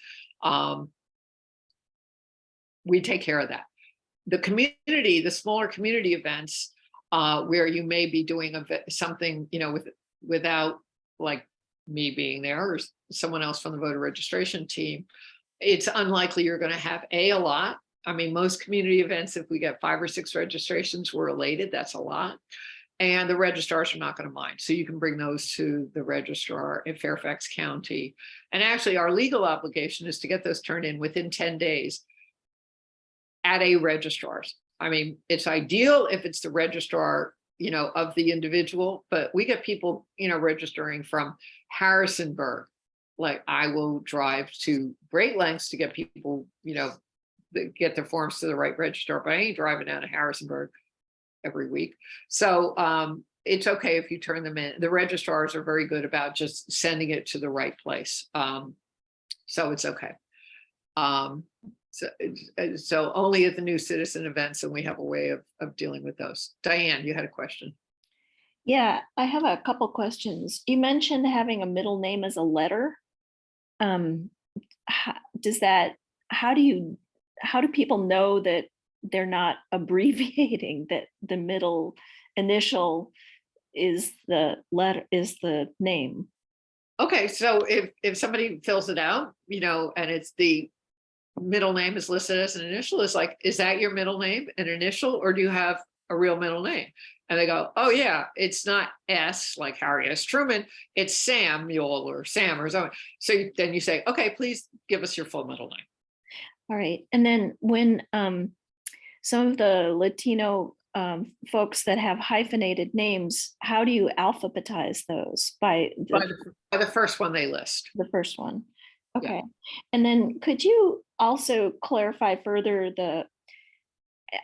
We take care of that. The smaller community events, where you may be doing something, without like me being there or someone else from the voter registration team, it's unlikely you're going to have a lot. I mean, most community events, if we get 5 or 6 registrations, we're elated. That's a lot. And the registrars are not going to mind. So you can bring those to the registrar in Fairfax County. And actually, our legal obligation is to get those turned in within 10 days at a registrar's. I mean, it's ideal if it's the registrar, of the individual, but we get people, registering from Harrisonburg. Like, I will drive to great lengths to get people, get their forms to the right registrar, but I ain't driving out of Harrisonburg every week. So it's okay if you turn them in. The registrars are very good about just sending it to the right place. So it's okay. So only at the new citizen events, and we have a way of dealing with those. Diane, you had a question. Yeah, I have a couple questions. You mentioned having a middle name as a letter. How do people know that they're not abbreviating, that the middle initial is the letter, is the name. Okay, so if somebody fills it out, and it's the middle name is listed as an initial, is like, is that your middle name, an initial, or do you have a real middle name? And they go, oh yeah, it's not S like Harry S. Truman, it's Samuel or Sam or something. So then you say, okay, please give us your full middle name. All right. And then when some of the Latino folks that have hyphenated names, how do you alphabetize those? By By the first one they list. the first one. Yeah. Okay. And then could you also clarify further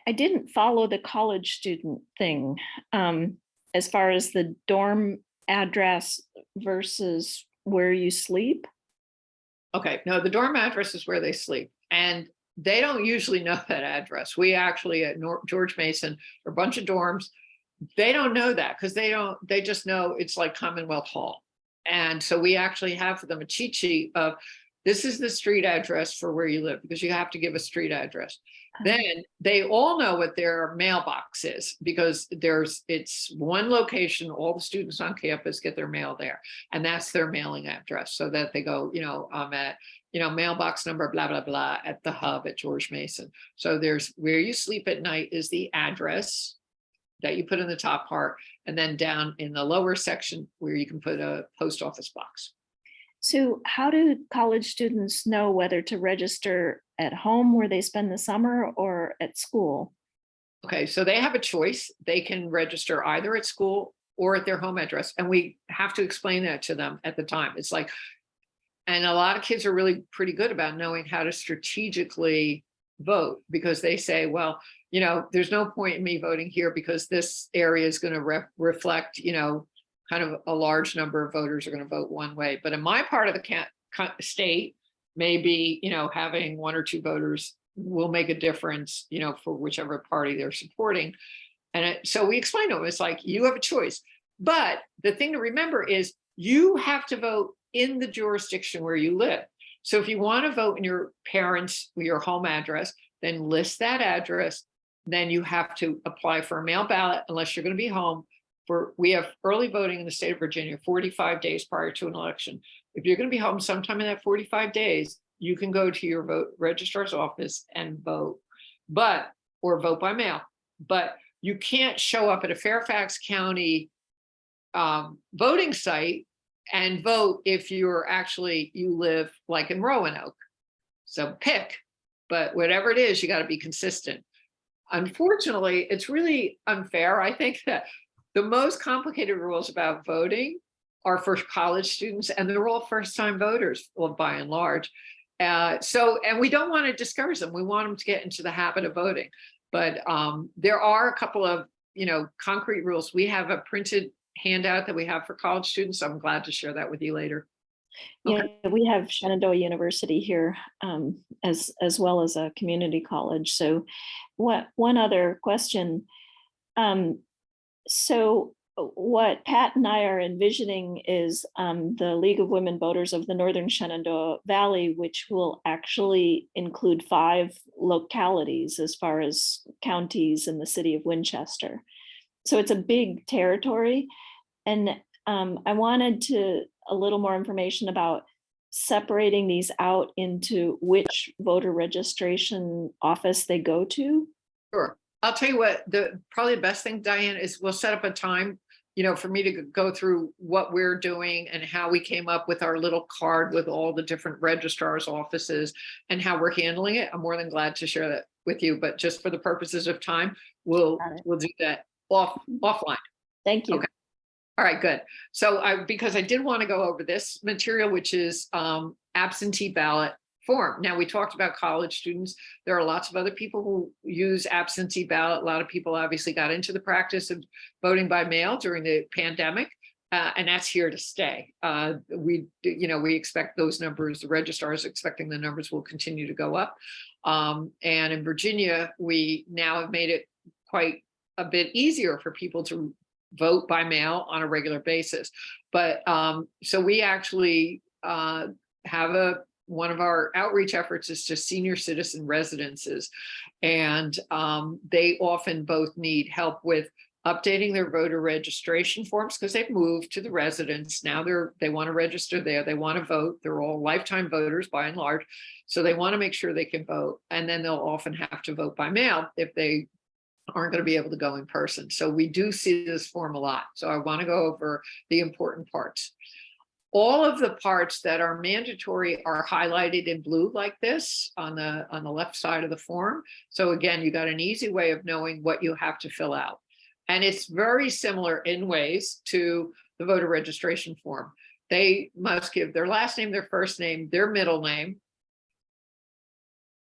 I didn't follow the college student thing as far as the dorm address versus where you sleep? Okay, no, the dorm address is where they sleep, and they don't usually know that address. We actually at George Mason, a bunch of dorms, they don't know that because they just know it's like Commonwealth Hall. And so we actually have for them a cheat sheet of, this is the street address for where you live, because you have to give a street address. Then they all know what their mailbox is, because it's one location, all the students on campus get their mail there, and that's their mailing address, so that they go, I'm at, mailbox number, blah, blah, blah, at the hub at George Mason. So there's where you sleep at night is the address that you put in the top part, and then down in the lower section where you can put a post office box. So how do college students know whether to register at home where they spend the summer or at school? Okay, so they have a choice. They can register either at school or at their home address. And we have to explain that to them at the time. It's like, and a lot of kids are really pretty good about knowing how to strategically vote, because they say, well, there's no point in me voting here because this area is going to reflect, kind of a large number of voters are going to vote one way. But in my part of the state, maybe, having one or two voters will make a difference, for whichever party they're supporting. And so we explain to them, it's like, you have a choice. But the thing to remember is you have to vote in the jurisdiction where you live. So if you want to vote in your parents' or your home address, then list that address. Then you have to apply for a mail ballot unless you're going to be home. We have early voting in the state of Virginia 45 days prior to an election. If you're going to be home sometime in that 45 days, you can go to your registrar's office and vote, or vote by mail. But you can't show up at a Fairfax County voting site and vote if you live like in Roanoke. So pick, but whatever it is, you got to be consistent. Unfortunately, it's really unfair. I think that the most complicated rules about voting are for college students, and they're all first-time voters, well, by and large. And we don't want to discourage them. We want them to get into the habit of voting. But there are a couple of, concrete rules. We have a printed handout that we have for college students. I'm glad to share that with you later. Yeah, we have Shenandoah University here as well as a community college. So one other question. So what Pat and I are envisioning is the League of Women Voters of the Northern Shenandoah Valley, which will actually include 5 localities as far as counties in the city of Winchester. So it's a big territory. And I wanted a little more information about separating these out into which voter registration office they go to. Sure. I'll tell you what, probably the best thing, Diane, is we'll set up a time, for me to go through what we're doing and how we came up with our little card with all the different registrars' offices and how we're handling it. I'm more than glad to share that with you, but just for the purposes of time, we'll do that offline. Thank you. Okay. All right, good. So because I did want to go over this material, which is absentee ballot form. Now, we talked about college students. There are lots of other people who use absentee ballot. A lot of people obviously got into the practice of voting by mail during the pandemic, and that's here to stay. We expect those numbers, the registrars expecting the numbers will continue to go up. And in Virginia, we now have made it quite a bit easier for people to vote by mail on a regular basis. But so we actually have a one of our outreach efforts is to senior citizen residences. And they often both need help with updating their voter registration forms because they've moved to the residence. Now they want to register there. They want to vote. They're all lifetime voters by and large. So they want to make sure they can vote. And then they'll often have to vote by mail if they aren't going to be able to go in person. So we do see this form a lot. So I want to go over the important parts. All of the parts that are mandatory are highlighted in blue like this on the left side of the form. So again, you got an easy way of knowing what you have to fill out. And it's very similar in ways to the voter registration form. They must give their last name, their first name, their middle name.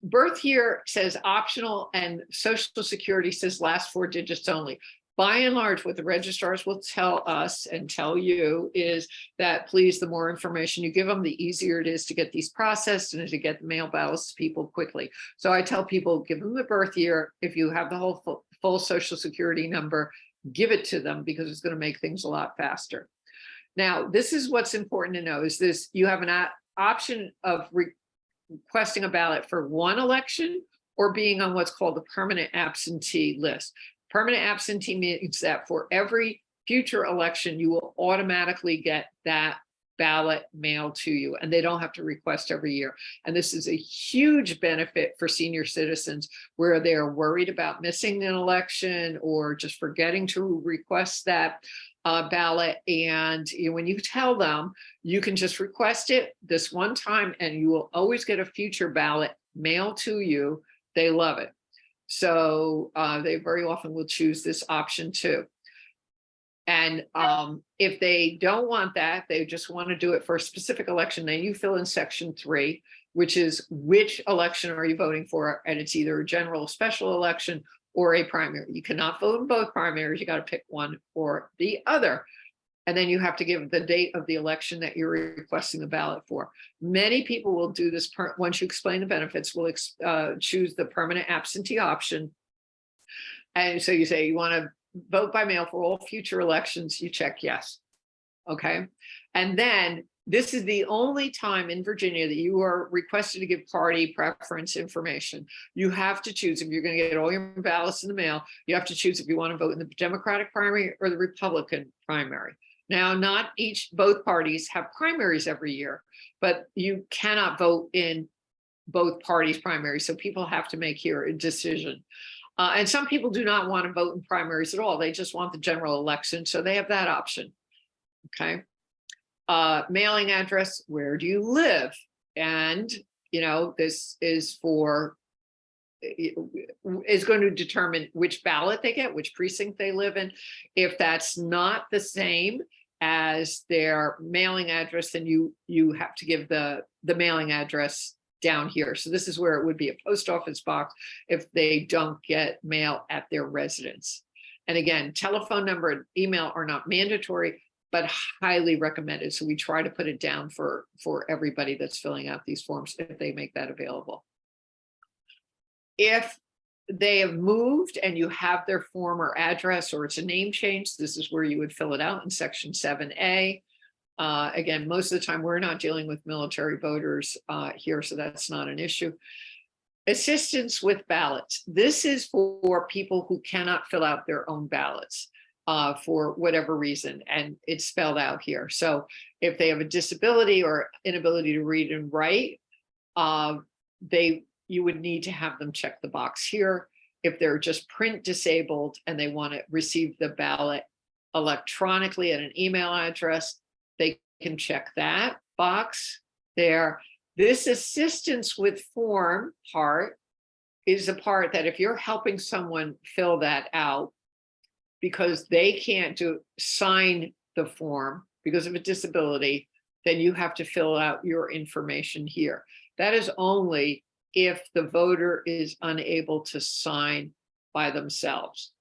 Birth year says optional and Social Security says last 4 digits only. By and large, what the registrars will tell us and tell you is that please, the more information you give them, the easier it is to get these processed and to get the mail ballots to people quickly. So I tell people, give them the birth year. If you have the whole full Social Security number, give it to them because it's going to make things a lot faster. Now, this is what's important to know is this, you have an option of requesting a ballot for one election or being on what's called the permanent absentee list. Permanent absentee means that for every future election, you will automatically get that ballot mailed to you and they don't have to request every year. And this is a huge benefit for senior citizens where they're worried about missing an election or just forgetting to request that ballot. And when you tell them, you can just request it this one time and you will always get a future ballot mailed to you. They love it. So they very often will choose this option too. And if they don't want that, they just want to do it for a specific election, then you fill in section 3, which is which election are you voting for? And it's either a general special election or a primary. You cannot vote in both primaries. You got to pick one or the other. And then you have to give the date of the election that you're requesting the ballot for. Many people will do this once you explain the benefits, will choose the permanent absentee option. And so you say you want to vote by mail for all future elections, you check yes. Okay. And then this is the only time in Virginia that you are requested to give party preference information. You have to choose if you're going to get all your ballots in the mail, you have to choose if you want to vote in the Democratic primary or the Republican primary. Now, both parties have primaries every year, but you cannot vote in both parties' primaries. So people have to make here a decision. And some people do not want to vote in primaries at all. They just want the general election. So they have that option. Okay. Mailing address, where do you live? And, this is going to determine which ballot they get, which precinct they live in. If that's not the same as their mailing address, then you have to give the mailing address down here. So this is where it would be a post office box if they don't get mail at their residence. And again, telephone number and email are not mandatory, but highly recommended. So we try to put it down for everybody that's filling out these forms if they make that available. If they have moved and you have their form or address or it's a name change, this is where you would fill it out in section 7A. Again, most of the time we're not dealing with military voters here, so that's not an issue. Assistance with ballots. This is for people who cannot fill out their own ballots for whatever reason, and it's spelled out here. So if they have a disability or inability to read and write, you would need to have them check the box here. If they're just print disabled and they want to receive the ballot electronically at an email address, they can check that box there. This assistance with form part is a part that if you're helping someone fill that out because they can't sign the form because of a disability, then you have to fill out your information here. That is only if the voter is unable to sign by themselves.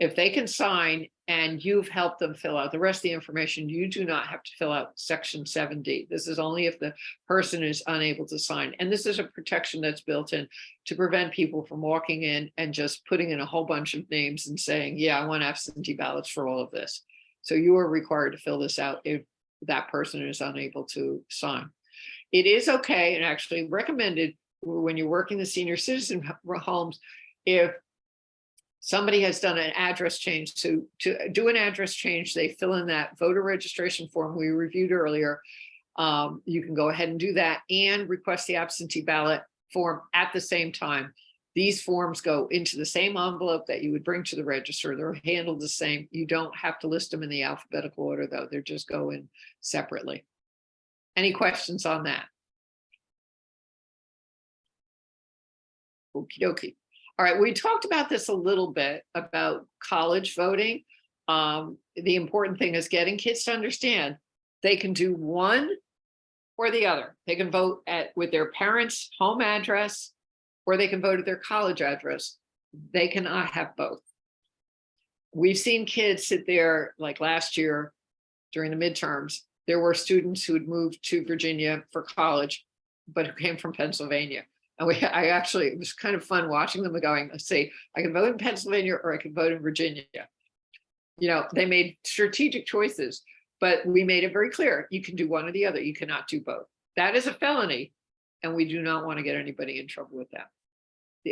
If they can sign and you've helped them fill out the rest of the information, you do not have to fill out section 7D. This is only if the person is unable to sign. And this is a protection that's built in to prevent people from walking in and just putting in a whole bunch of names and saying, yeah, I want absentee ballots for all of this. So you are required to fill this out if that person is unable to sign. It is okay and actually recommended when you're working the senior citizen homes, if somebody has done an address change, to do an address change, they fill in that voter registration form we reviewed earlier. You can go ahead and do that and request the absentee ballot form at the same time. These forms go into the same envelope that you would bring to the register. They're handled the same. You don't have to list them in the alphabetical order, though. They're just go in separately. Any questions on that? Okie dokie. All right, we talked about this a little bit about college voting. The important thing is getting kids to understand they can do one or the other. They can vote with their parents' home address, or they can vote at their college address. They cannot have both. We've seen kids sit there, like last year during the midterms, there were students who had moved to Virginia for college, but who came from Pennsylvania. And it was kind of fun watching them going, say, I can vote in Pennsylvania or I can vote in Virginia. You know, they made strategic choices, but we made it very clear, you can do one or the other, you cannot do both. That is a felony, and we do not want to get anybody in trouble with that.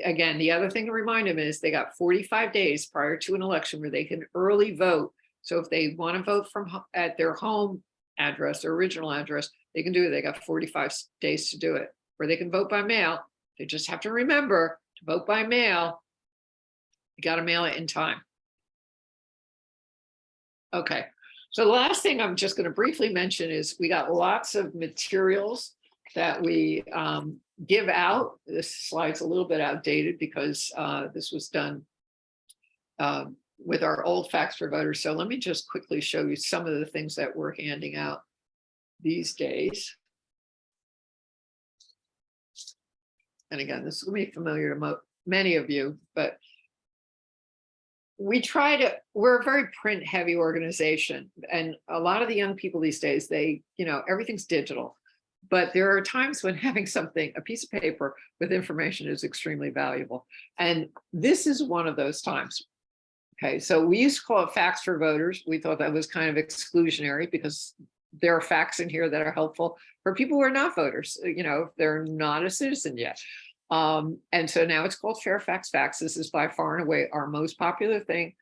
Again, the other thing to remind them is they got 45 days prior to an election where they can early vote. So if they want to vote at their home address, their original address, they can do it. They got 45 days to do it. Or they can vote by mail. They just have to remember to vote by mail. You got to mail it in time. Okay. So the last thing I'm just going to briefly mention is we got lots of materials that we give out. This slide's a little bit outdated because this was done with our old Facts for Voters. So let me just quickly show you some of the things that we're handing out these days. And again, this will be familiar to many of you, but we're a very print heavy organization. And a lot of the young people these days, everything's digital. But there are times when having a piece of paper with information is extremely valuable. And this is one of those times. Okay, so we used to call it Facts for Voters. We thought that was kind of exclusionary because there are facts in here that are helpful for people who are not voters, if they're not a citizen yet. And so now it's called Fairfax Facts. This is by far and away our most popular thing.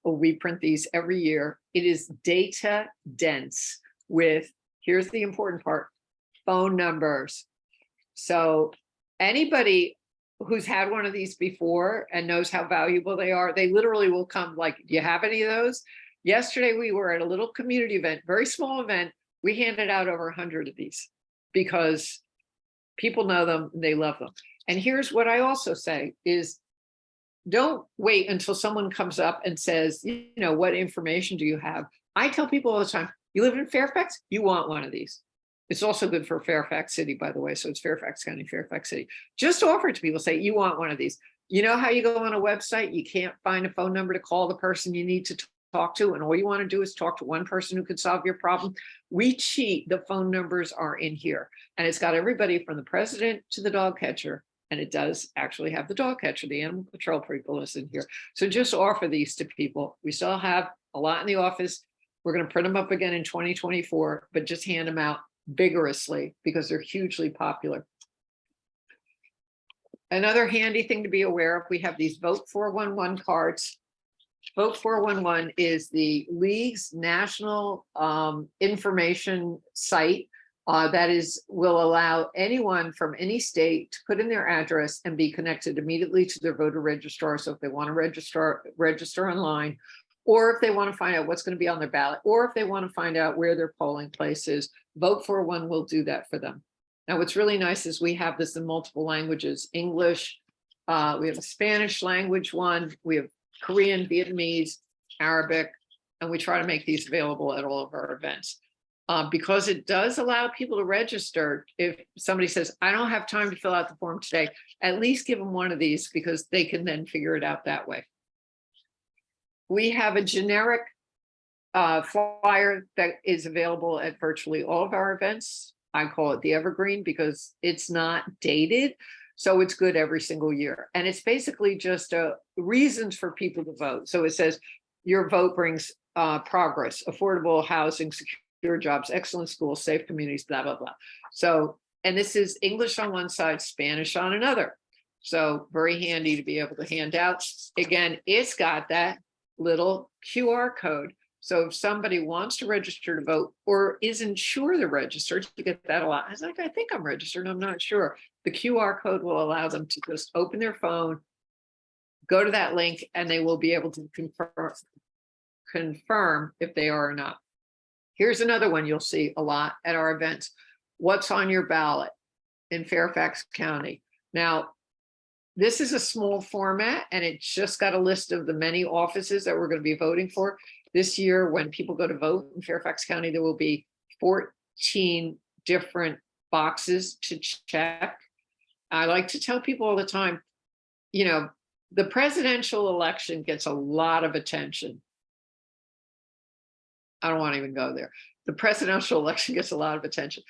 We print these every year. It is data dense with, here's the important part, phone numbers. So anybody who's had one of these before and knows how valuable they are, they literally will come like, do you have any of those? Yesterday, we were at a little community event, very small event. We handed out over 100 of these because people know them, they love them. And here's what I also say is, don't wait until someone comes up and says, what information do you have? I tell people all the time, you live in Fairfax, you want one of these. It's also good for Fairfax City, by the way. So it's Fairfax County, Fairfax City. Just offer it to people, say, you want one of these. You know how you go on a website, you can't find a phone number to call the person you need to talk to, and all you want to do is talk to one person who could solve your problem. We cheat. The phone numbers are in here, and it's got everybody from the president to the dog catcher, and it does actually have the dog catcher, the animal control people is in here. So just offer these to people. We still have a lot in the office. We're going to print them up again in 2024, but just hand them out vigorously because they're hugely popular. Another handy thing to be aware of, we have these Vote 411 cards. Vote 411 is the League's national information site will allow anyone from any state to put in their address and be connected immediately to their voter registrar. So if they want to register online, or if they want to find out what's going to be on their ballot, or if they want to find out where their polling place is, Vote 411 will do that for them. Now, what's really nice is we have this in multiple languages: English, we have a Spanish language one, we have Korean, Vietnamese, Arabic, and we try to make these available at all of our events. Because it does allow people to register. If somebody says, I don't have time to fill out the form today, at least give them one of these because they can then figure it out that way. We have a generic flyer that is available at virtually all of our events. I call it the Evergreen because it's not dated. So it's good every single year. And it's basically just reasons for people to vote. So it says your vote brings progress, affordable housing, secure jobs, excellent schools, safe communities, blah, blah, blah. So And this is English on one side, Spanish on another. So very handy to be able to hand out. Again, it's got that little QR code. So if somebody wants to register to vote or isn't sure they're registered, you get that a lot. I was like, I think I'm registered, I'm not sure. The QR code will allow them to just open their phone, go to that link, and they will be able to confirm if they are or not. Here's another one you'll see a lot at our events. What's on your ballot in Fairfax County? Now, this is a small format, and it's just got a list of the many offices that we're going to be voting for. This year, when people go to vote in Fairfax County, there will be 14 different boxes to check. I like to tell people all the time, you know, the presidential election gets a lot of attention. I don't want to even go there. The presidential election gets a lot of attention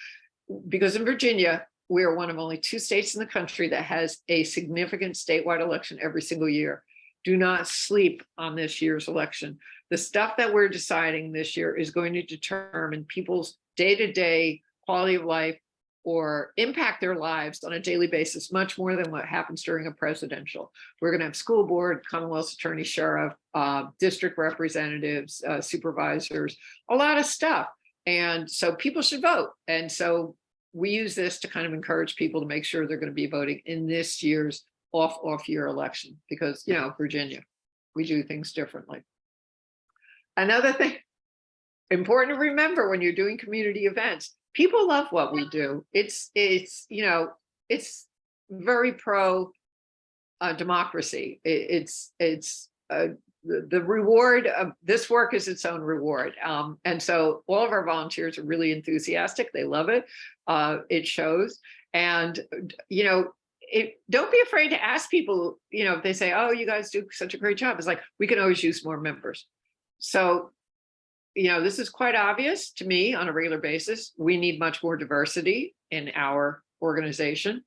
because in Virginia, we are one of only 2 states in the country that has a significant statewide election every single year. Do not sleep on this year's election. The stuff that we're deciding this year is going to determine people's day-to-day quality of life or impact their lives on a daily basis, much more than what happens during a presidential. We're going to have school board, Commonwealth's attorney, sheriff, district representatives, supervisors, a lot of stuff. And so people should vote. And so we use this to kind of encourage people to make sure they're going to be voting in this year's off year election, because, you know, Virginia, we do things differently. Another thing important to remember when you're doing community events, people love what we do. It's you know, it's very pro democracy. It's the reward of this work is its own reward. And so all of our volunteers are really enthusiastic. They love it. It shows. And, you know, don't be afraid to ask people, you know, if they say, oh, you guys do such a great job. It's like, we can always use more members. So, you know, this is quite obvious to me on a regular basis. We need much more diversity in our organization.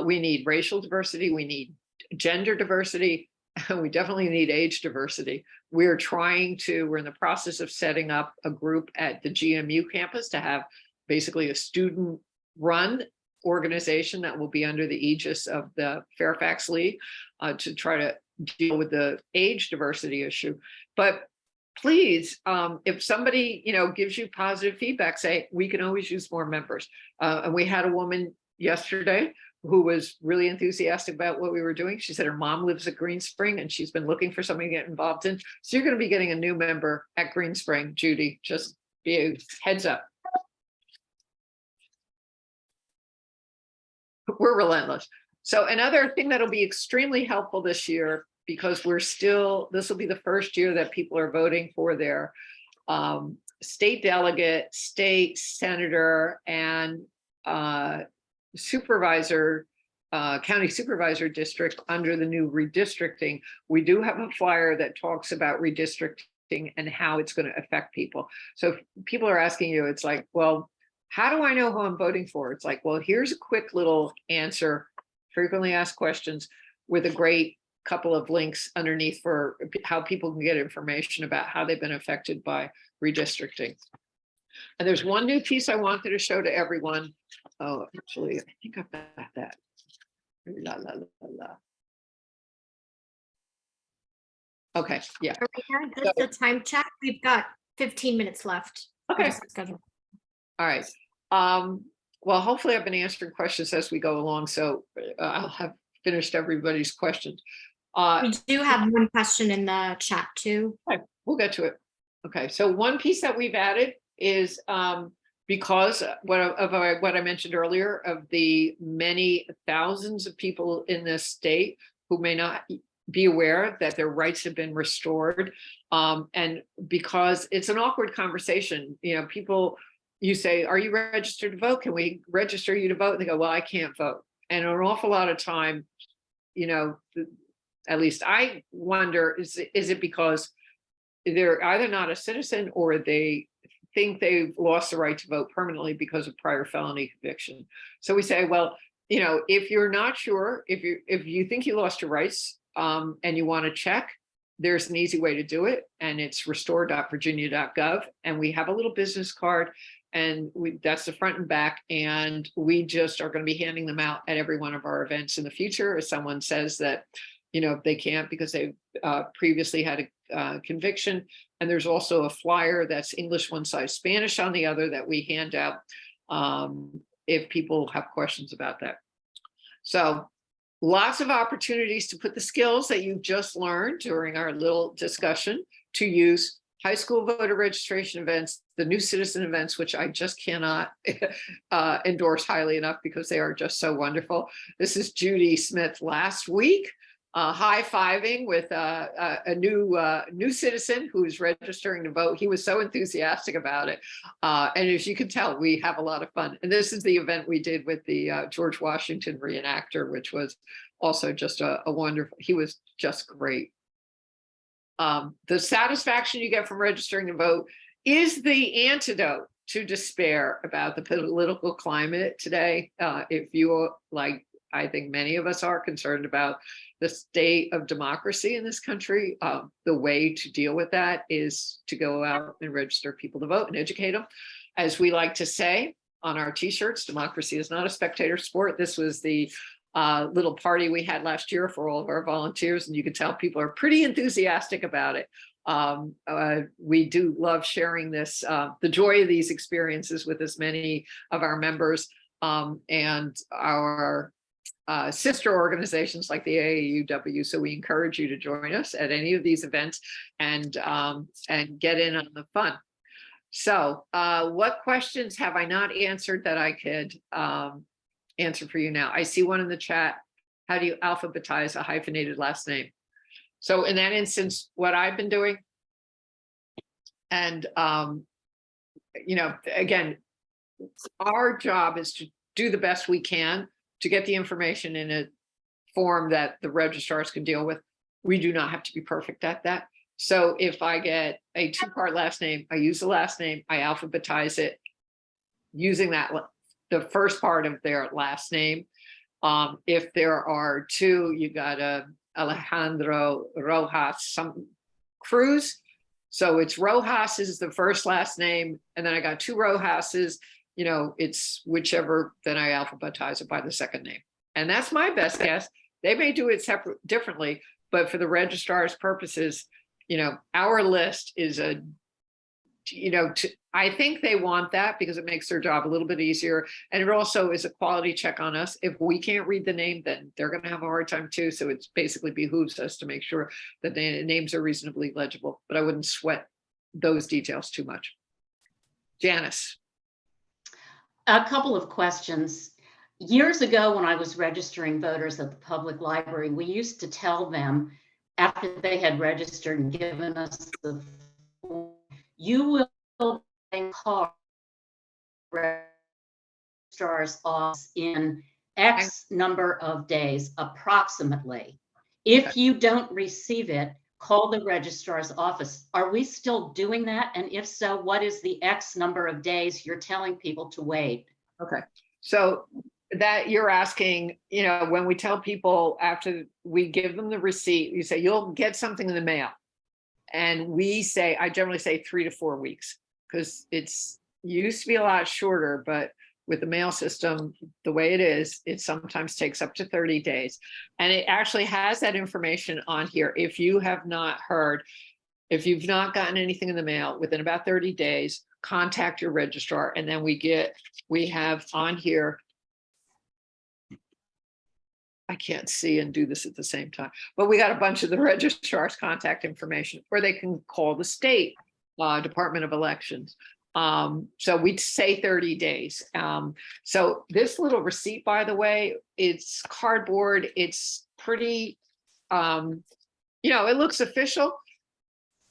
We need racial diversity. We need gender diversity. We definitely need age diversity. We're in the process of setting up a group at the GMU campus to have basically a student run organization that will be under the aegis of the Fairfax League to try to deal with the age diversity issue. But please, if somebody, you know, gives you positive feedback, say, we can always use more members. And we had a woman yesterday who was really enthusiastic about what we were doing. She said her mom lives at Green Spring and she's been looking for something to get involved in. So you're going to be getting a new member at Green Spring, Judy, just be a heads up. We're relentless. So another thing that'll be extremely helpful this year, because this will be the first year that people are voting for their state delegate, state senator, and supervisor, county supervisor district under the new redistricting. We do have a flyer that talks about redistricting and how it's going to affect people. So if people are asking you, it's like, well, how do I know who I'm voting for? It's like, well, here's a quick little answer, frequently asked questions with a great couple of links underneath for how people can get information about how they've been affected by redistricting. And there's one new piece I wanted to show to everyone. Oh, actually, I think I've got that. La, la, la, la. Okay, yeah. Are we done? Just a time check. We've got 15 minutes left. Okay. Schedule. All right. Well, hopefully I've been answering questions as we go along, so I'll have finished everybody's questions. We do have one question in the chat too. Okay, we'll get to it. Okay, so one piece that we've added is because what I mentioned earlier of the many thousands of people in this state who may not be aware that their rights have been restored, and because it's an awkward conversation, you know, people. You say, are you registered to vote? Can we register you to vote? And they go, well, I can't vote. And an awful lot of time, you know, at least I wonder, is it because they're either not a citizen or they think they've lost the right to vote permanently because of prior felony conviction? So we say, well, you know, if you're not sure, if you think you lost your rights and you want to check, there's an easy way to do it. And it's restore.virginia.gov. And we have a little business card. and that's the front and back. And we just are going to be handing them out at every one of our events in the future. If someone says that, they can't because they've previously had a conviction. And there's also a flyer that's English one side, Spanish on the other, that we hand out if people have questions about that. So lots of opportunities to put the skills that you just learned during our little discussion to use high school voter registration events, the new citizen events, which I just cannot endorse highly enough because they are just so wonderful. This is Judy Smith last week, high-fiving with a new citizen who is registering to vote. He was so enthusiastic about it. And as you can tell, we have a lot of fun. And this is the event we did with the George Washington reenactor, which was also just a wonderful, he was just great. The satisfaction you get from registering to vote is the antidote to despair about the political climate today. If you, like I think many of us are, concerned about the state of democracy in this country, the way to deal with that is to go out and register people to vote and educate them. As we like to say on our t-shirts, democracy is not a spectator sport. This was the little party we had last year for all of our volunteers, and you can tell people are pretty enthusiastic about it. We do love sharing this, the joy of these experiences with as many of our members and our sister organizations like the AAUW. So we encourage you to join us at any of these events and get in on the fun. So what questions have I not answered that I could answer for you now? I see one in the chat. How do you alphabetize a hyphenated last name? So in that instance, what I've been doing, and again, our job is to do the best we can to get the information in a form that the registrars can deal with. We do not have to be perfect at that. So if I get a two-part last name, I use the last name, I alphabetize it using that, the first part of their last name. If there are two, you got Alejandro Rojas Cruz. So it's Rojas is the first last name. And then I got two Rojases, it's whichever, then I alphabetize it by the second name. And that's my best guess. They may do it differently, but for the registrar's purposes, our list is I think they want that because it makes their job a little bit easier. And it also is a quality check on us. If we can't read the name, then they're going to have a hard time too. So it's basically behooves us to make sure that the names are reasonably legible, but I wouldn't sweat those details too much. Janice. A couple of questions. Years ago, when I was registering voters at the public library, we used to tell them after they had registered and given us the form, you will call registrar's office in X number of days, approximately. If you don't receive it, call the registrar's office. Are we still doing that? And if so, what is the X number of days you're telling people to wait? Okay, so that you're asking, when we tell people after we give them the receipt, you say, you'll get something in the mail. And I generally say 3 to 4 weeks, because it's used to be a lot shorter, but with the mail system, the way it is, it sometimes takes up to 30 days. And it actually has that information on here. If you have not heard, if you've not gotten anything in the mail within about 30 days, contact your registrar. And then we have on here, I can't see and do this at the same time, but we got a bunch of the registrar's contact information, or they can call the state Department of Elections. So we'd say 30 days. So this little receipt, by the way, it's cardboard. It's pretty, it looks official.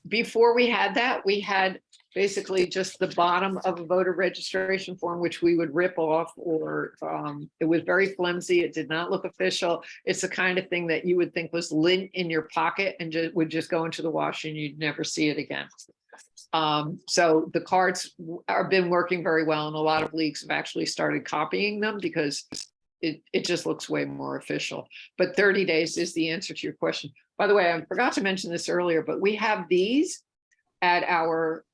Before we had that, we had basically just the bottom of a voter registration form, which we would rip off, or it was very flimsy. It did not look official. It's the kind of thing that you would think was lint in your pocket and would just go into the wash and you'd never see it again. So the cards have been working very well, and a lot of leagues have actually started copying them because it just looks way more official. But 30 days is the answer to your question. By the way, I forgot to mention this earlier, but we have these at our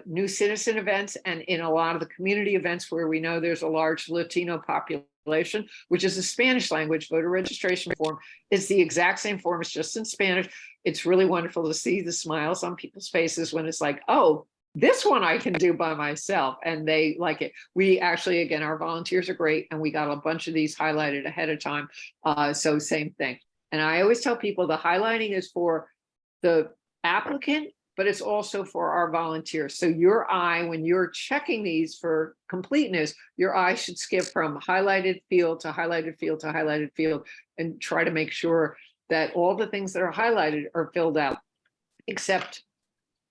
new citizen events and in a lot of the community events where we know there's a large Latino population, which is a Spanish language voter registration form. It's the exact same form, it's just in Spanish. It's really wonderful to see the smiles on people's faces when it's like, oh, this one I can do by myself, and they like it. We actually, again, our volunteers are great, and we got a bunch of these highlighted ahead of time. So same thing. And I always tell people the highlighting is for the applicant, but it's also for our volunteers. So your eye, when you're checking these for completeness, your eye should skip from highlighted field to highlighted field to highlighted field, and try to make sure that all the things that are highlighted are filled out, except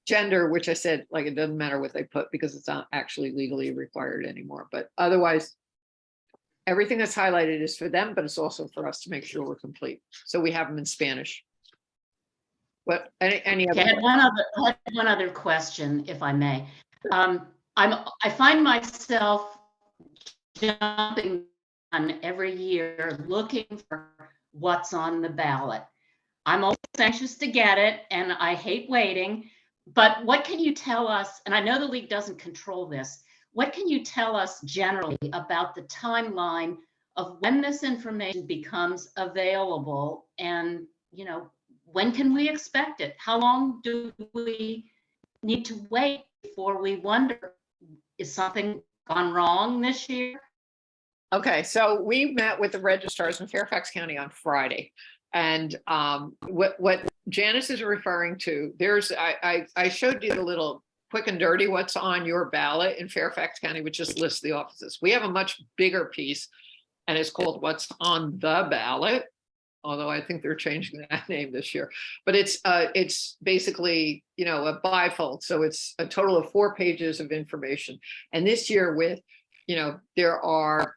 gender, which I said, like, it doesn't matter what they put because it's not actually legally required anymore. But otherwise, everything that's highlighted is for them, but it's also for us to make sure we're complete. So we have them in Spanish. But any other? Okay, I had one other question, if I may. I find myself jumping on every year looking for what's on the ballot. I'm always anxious to get it, and I hate waiting. But what can you tell us? And I know the league doesn't control this. What can you tell us generally about the timeline of when this information becomes available? And, you know, when can we expect it? How long do we need to wait before we wonder, is something gone wrong this year? Okay, so we met with the registrars in Fairfax County on Friday. And what Janice is referring to, I showed you the little quick and dirty what's on your ballot in Fairfax County, which just lists the offices. We have a much bigger piece, and it's called What's on the Ballot, although I think they're changing that name this year. But it's basically, you know, a bifold. So it's a total of 4 pages of information. And this year with, you know, there are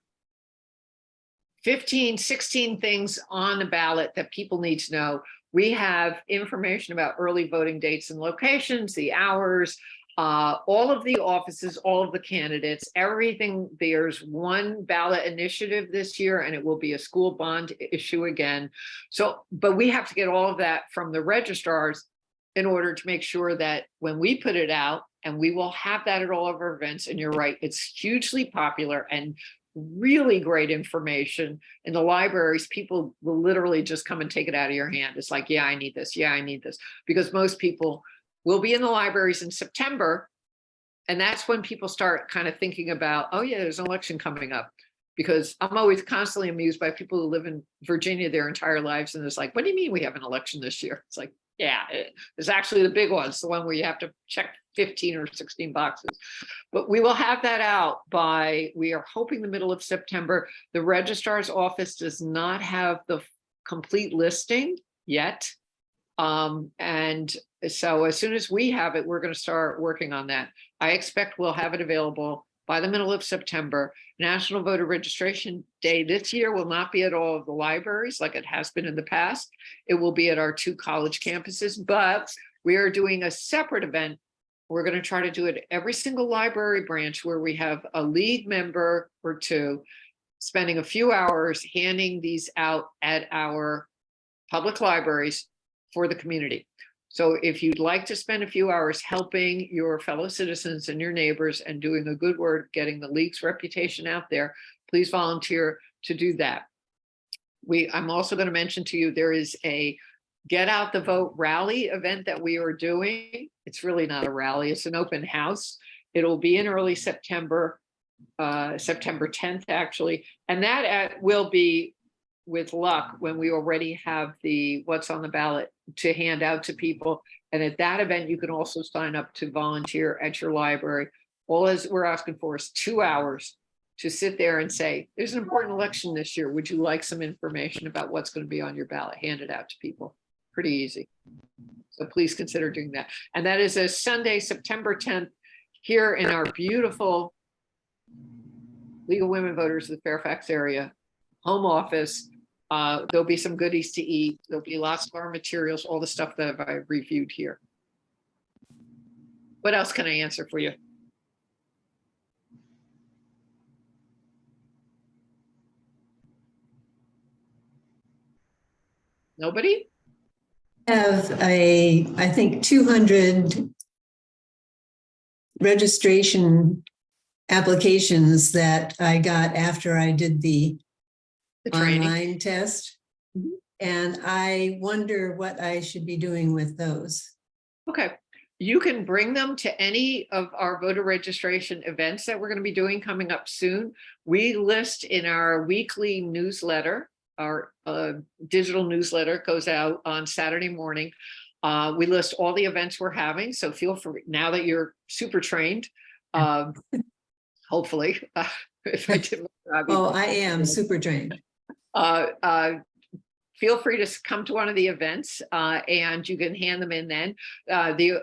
15, 16 things on the ballot that people need to know. We have information about early voting dates and locations, the hours, all of the offices, all of the candidates, everything. There's one ballot initiative this year, and it will be a school bond issue again. So, but we have to get all of that from the registrars in order to make sure that when we put it out, and we will have that at all of our events, and you're right, it's hugely popular and really great information in the libraries. People will literally just come and take it out of your hand. It's like, yeah, I need this. Yeah, I need this. Because most people will be in the libraries in September. And that's when people start kind of thinking about, oh yeah, there's an election coming up. Because I'm always constantly amused by people who live in Virginia their entire lives. And it's like, what do you mean we have an election this year? It's like, yeah, it's actually the big one. It's the one where you have to check 15 or 16 boxes. But we will have that out by, we are hoping, the middle of September. The registrar's office does not have the complete listing yet. And so as soon as we have it, we're going to start working on that. I expect we'll have it available by the middle of September. National Voter Registration Day this year will not be at all of the libraries like it has been in the past. It will be at our 2 college campuses, but we are doing a separate event. We're going to try to do it at every single library branch where we have a league member or 2 spending a few hours handing these out at our public libraries for the community. So if you'd like to spend a few hours helping your fellow citizens and your neighbors and doing a good work, getting the league's reputation out there, please volunteer to do that. I'm also going to mention to you, there is a Get Out the Vote rally event that we are doing. It's really not a rally, it's an open house. It'll be in early September, September 10th, actually. And that will be, with luck, when we already have the what's on the ballot to hand out to people. And at that event, you can also sign up to volunteer at your library. All as we're asking for is 2 hours to sit there and say, there's an important election this year. Would you like some information about what's going to be on your ballot? Hand it out to people. Pretty easy. So please consider doing that. And that is a Sunday, September 10th, here in our beautiful League of Women Voters of the Fairfax area home office. There'll be some goodies to eat. There'll be lots of our materials, all the stuff that I've reviewed here. What else can I answer for you? Nobody? Have I think 200 registration applications that I got after I did the training. online test. Mhm. And I wonder what I should be doing with those. Okay, you can bring them to any of our voter registration events that we're going to be doing coming up soon. We list in our weekly newsletter, our digital newsletter goes out on Saturday morning. We list all the events we're having, so feel free, now that you're super trained, hopefully, if I did my job, Oh, I am super trained. Feel free to come to one of the events and you can hand them in then.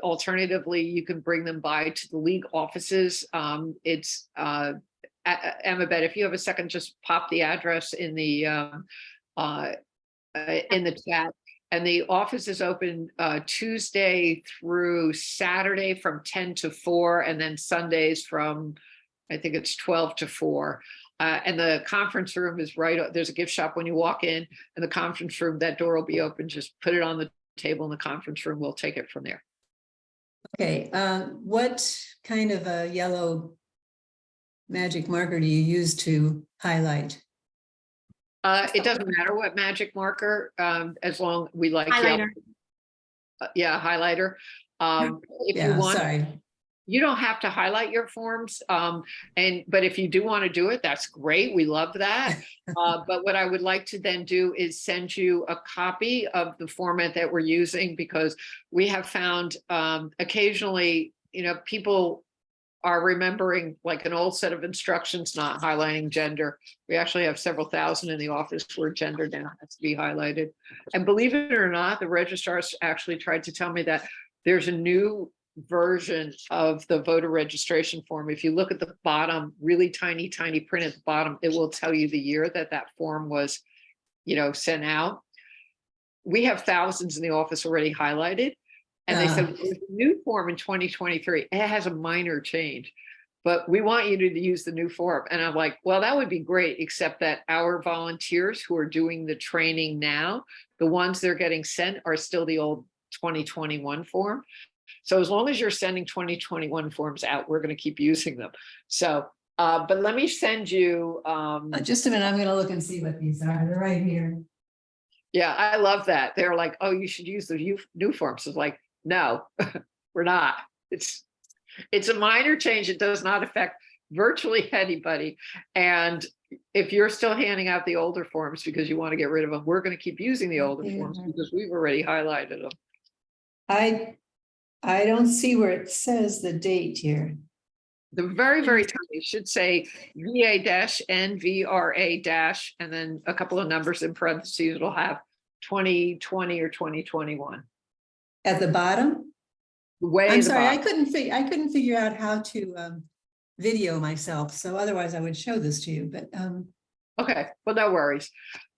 Alternatively, you can bring them by to the league offices. It's Emma Bet, if you have a second, just pop the address in the chat. And the office is open Tuesday through Saturday from 10 to 4, and then Sundays from, I think it's 12 to 4. And the conference room is there's a gift shop when you walk in, and the conference room, that door will be open. Just put it on the table in the conference room. We'll take it from there. Okay, what kind of a yellow magic marker do you use to highlight? It doesn't matter what magic marker, as long we like Highlighter. yeah, highlighter. If Yeah, you want, sorry. you don't have to highlight your forms, but if you do want to do it, that's great. We love that. But what I would like to then do is send you a copy of the format that we're using, because we have found occasionally, people are remembering like an old set of instructions, not highlighting gender. We actually have several thousand in the office where gender now has to be highlighted. And believe it or not, the registrars actually tried to tell me that there's a new version of the voter registration form. If you look at the bottom, really tiny print at the bottom, it will tell you the year that form was, sent out. We have thousands in the office already highlighted. And they said, there's a new form in 2023. It has a minor change, but we want you to use the new form. And I'm like, well, that would be great, except that our volunteers who are doing the training now, the ones they're getting sent are still the old 2021 form. So as long as you're sending 2021 forms out, we're going to keep using them. So, but let me send you. Just a minute, I'm going to look and see what these are. They're right here. Yeah, I love that. They're like, oh, you should use the new forms. It's like, no, we're not. It's a minor change. It does not affect virtually anybody. And if you're still handing out the older forms because you want to get rid of them, we're going to keep using the older forms because we've already highlighted them. I don't see where it says the date here. The very top, it should say VA-NVRA- and then a couple of numbers in parentheses. It'll have 2020 or 2021. At the bottom? I'm sorry, I couldn't figure out how to video myself. So otherwise I would show this to you, but okay, well, no worries.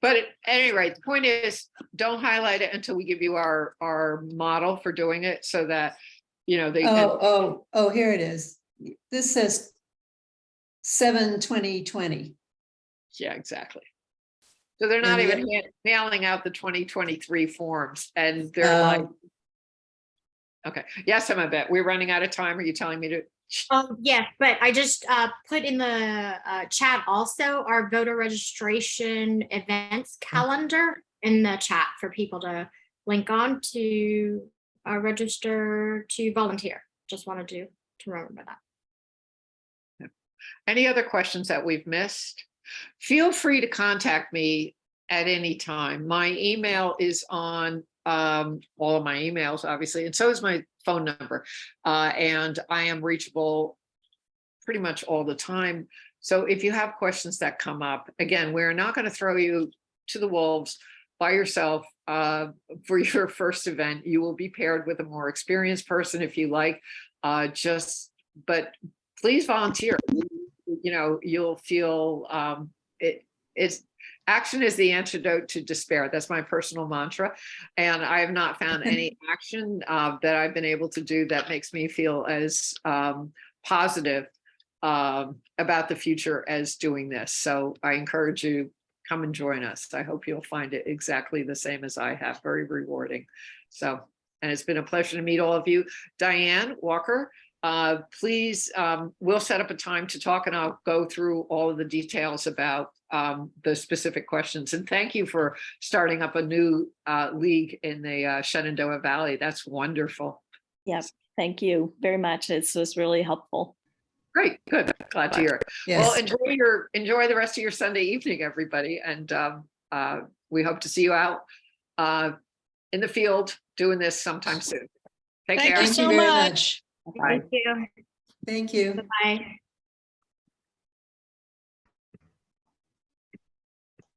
But at any rate, the point is, don't highlight it until we give you our model for doing it, so that they. Oh, here it is. This says 7/20/20. Yeah, exactly. So they're not even mailing out the 2023 forms, and they're like, okay, yes, I'm a bet we're running out of time. Are you telling me to? Yes, but I just put in the chat also our voter registration events calendar in the chat for people to link on to register to volunteer. Just wanted to remember that. Any other questions that we've missed? Feel free to contact me at any time. My email is on all of my emails, obviously, and so is my phone number. And I am reachable pretty much all the time. So if you have questions that come up, again, we're not going to throw you to the wolves by yourself for your first event. You will be paired with a more experienced person if you like, but please volunteer. You'll feel action is the antidote to despair. That's my personal mantra. And I have not found any action that I've been able to do that makes me feel as positive about the future as doing this. So I encourage you, come and join us. I hope you'll find it exactly the same as I have. Very rewarding. So, and it's been a pleasure to meet all of you. Diane Walker, please, we'll set up a time to talk and I'll go through all of the details about the specific questions. And thank you for starting up a new league in the Shenandoah Valley. That's wonderful. Yes, thank you very much. This was really helpful. Great, good. Glad to hear it. Well, Yes, enjoy the rest of your Sunday evening, everybody. And we hope to see you out in the field doing this sometime soon. Take Thank care. you Thank you so very much. Bye. Thank you. thank you. Bye.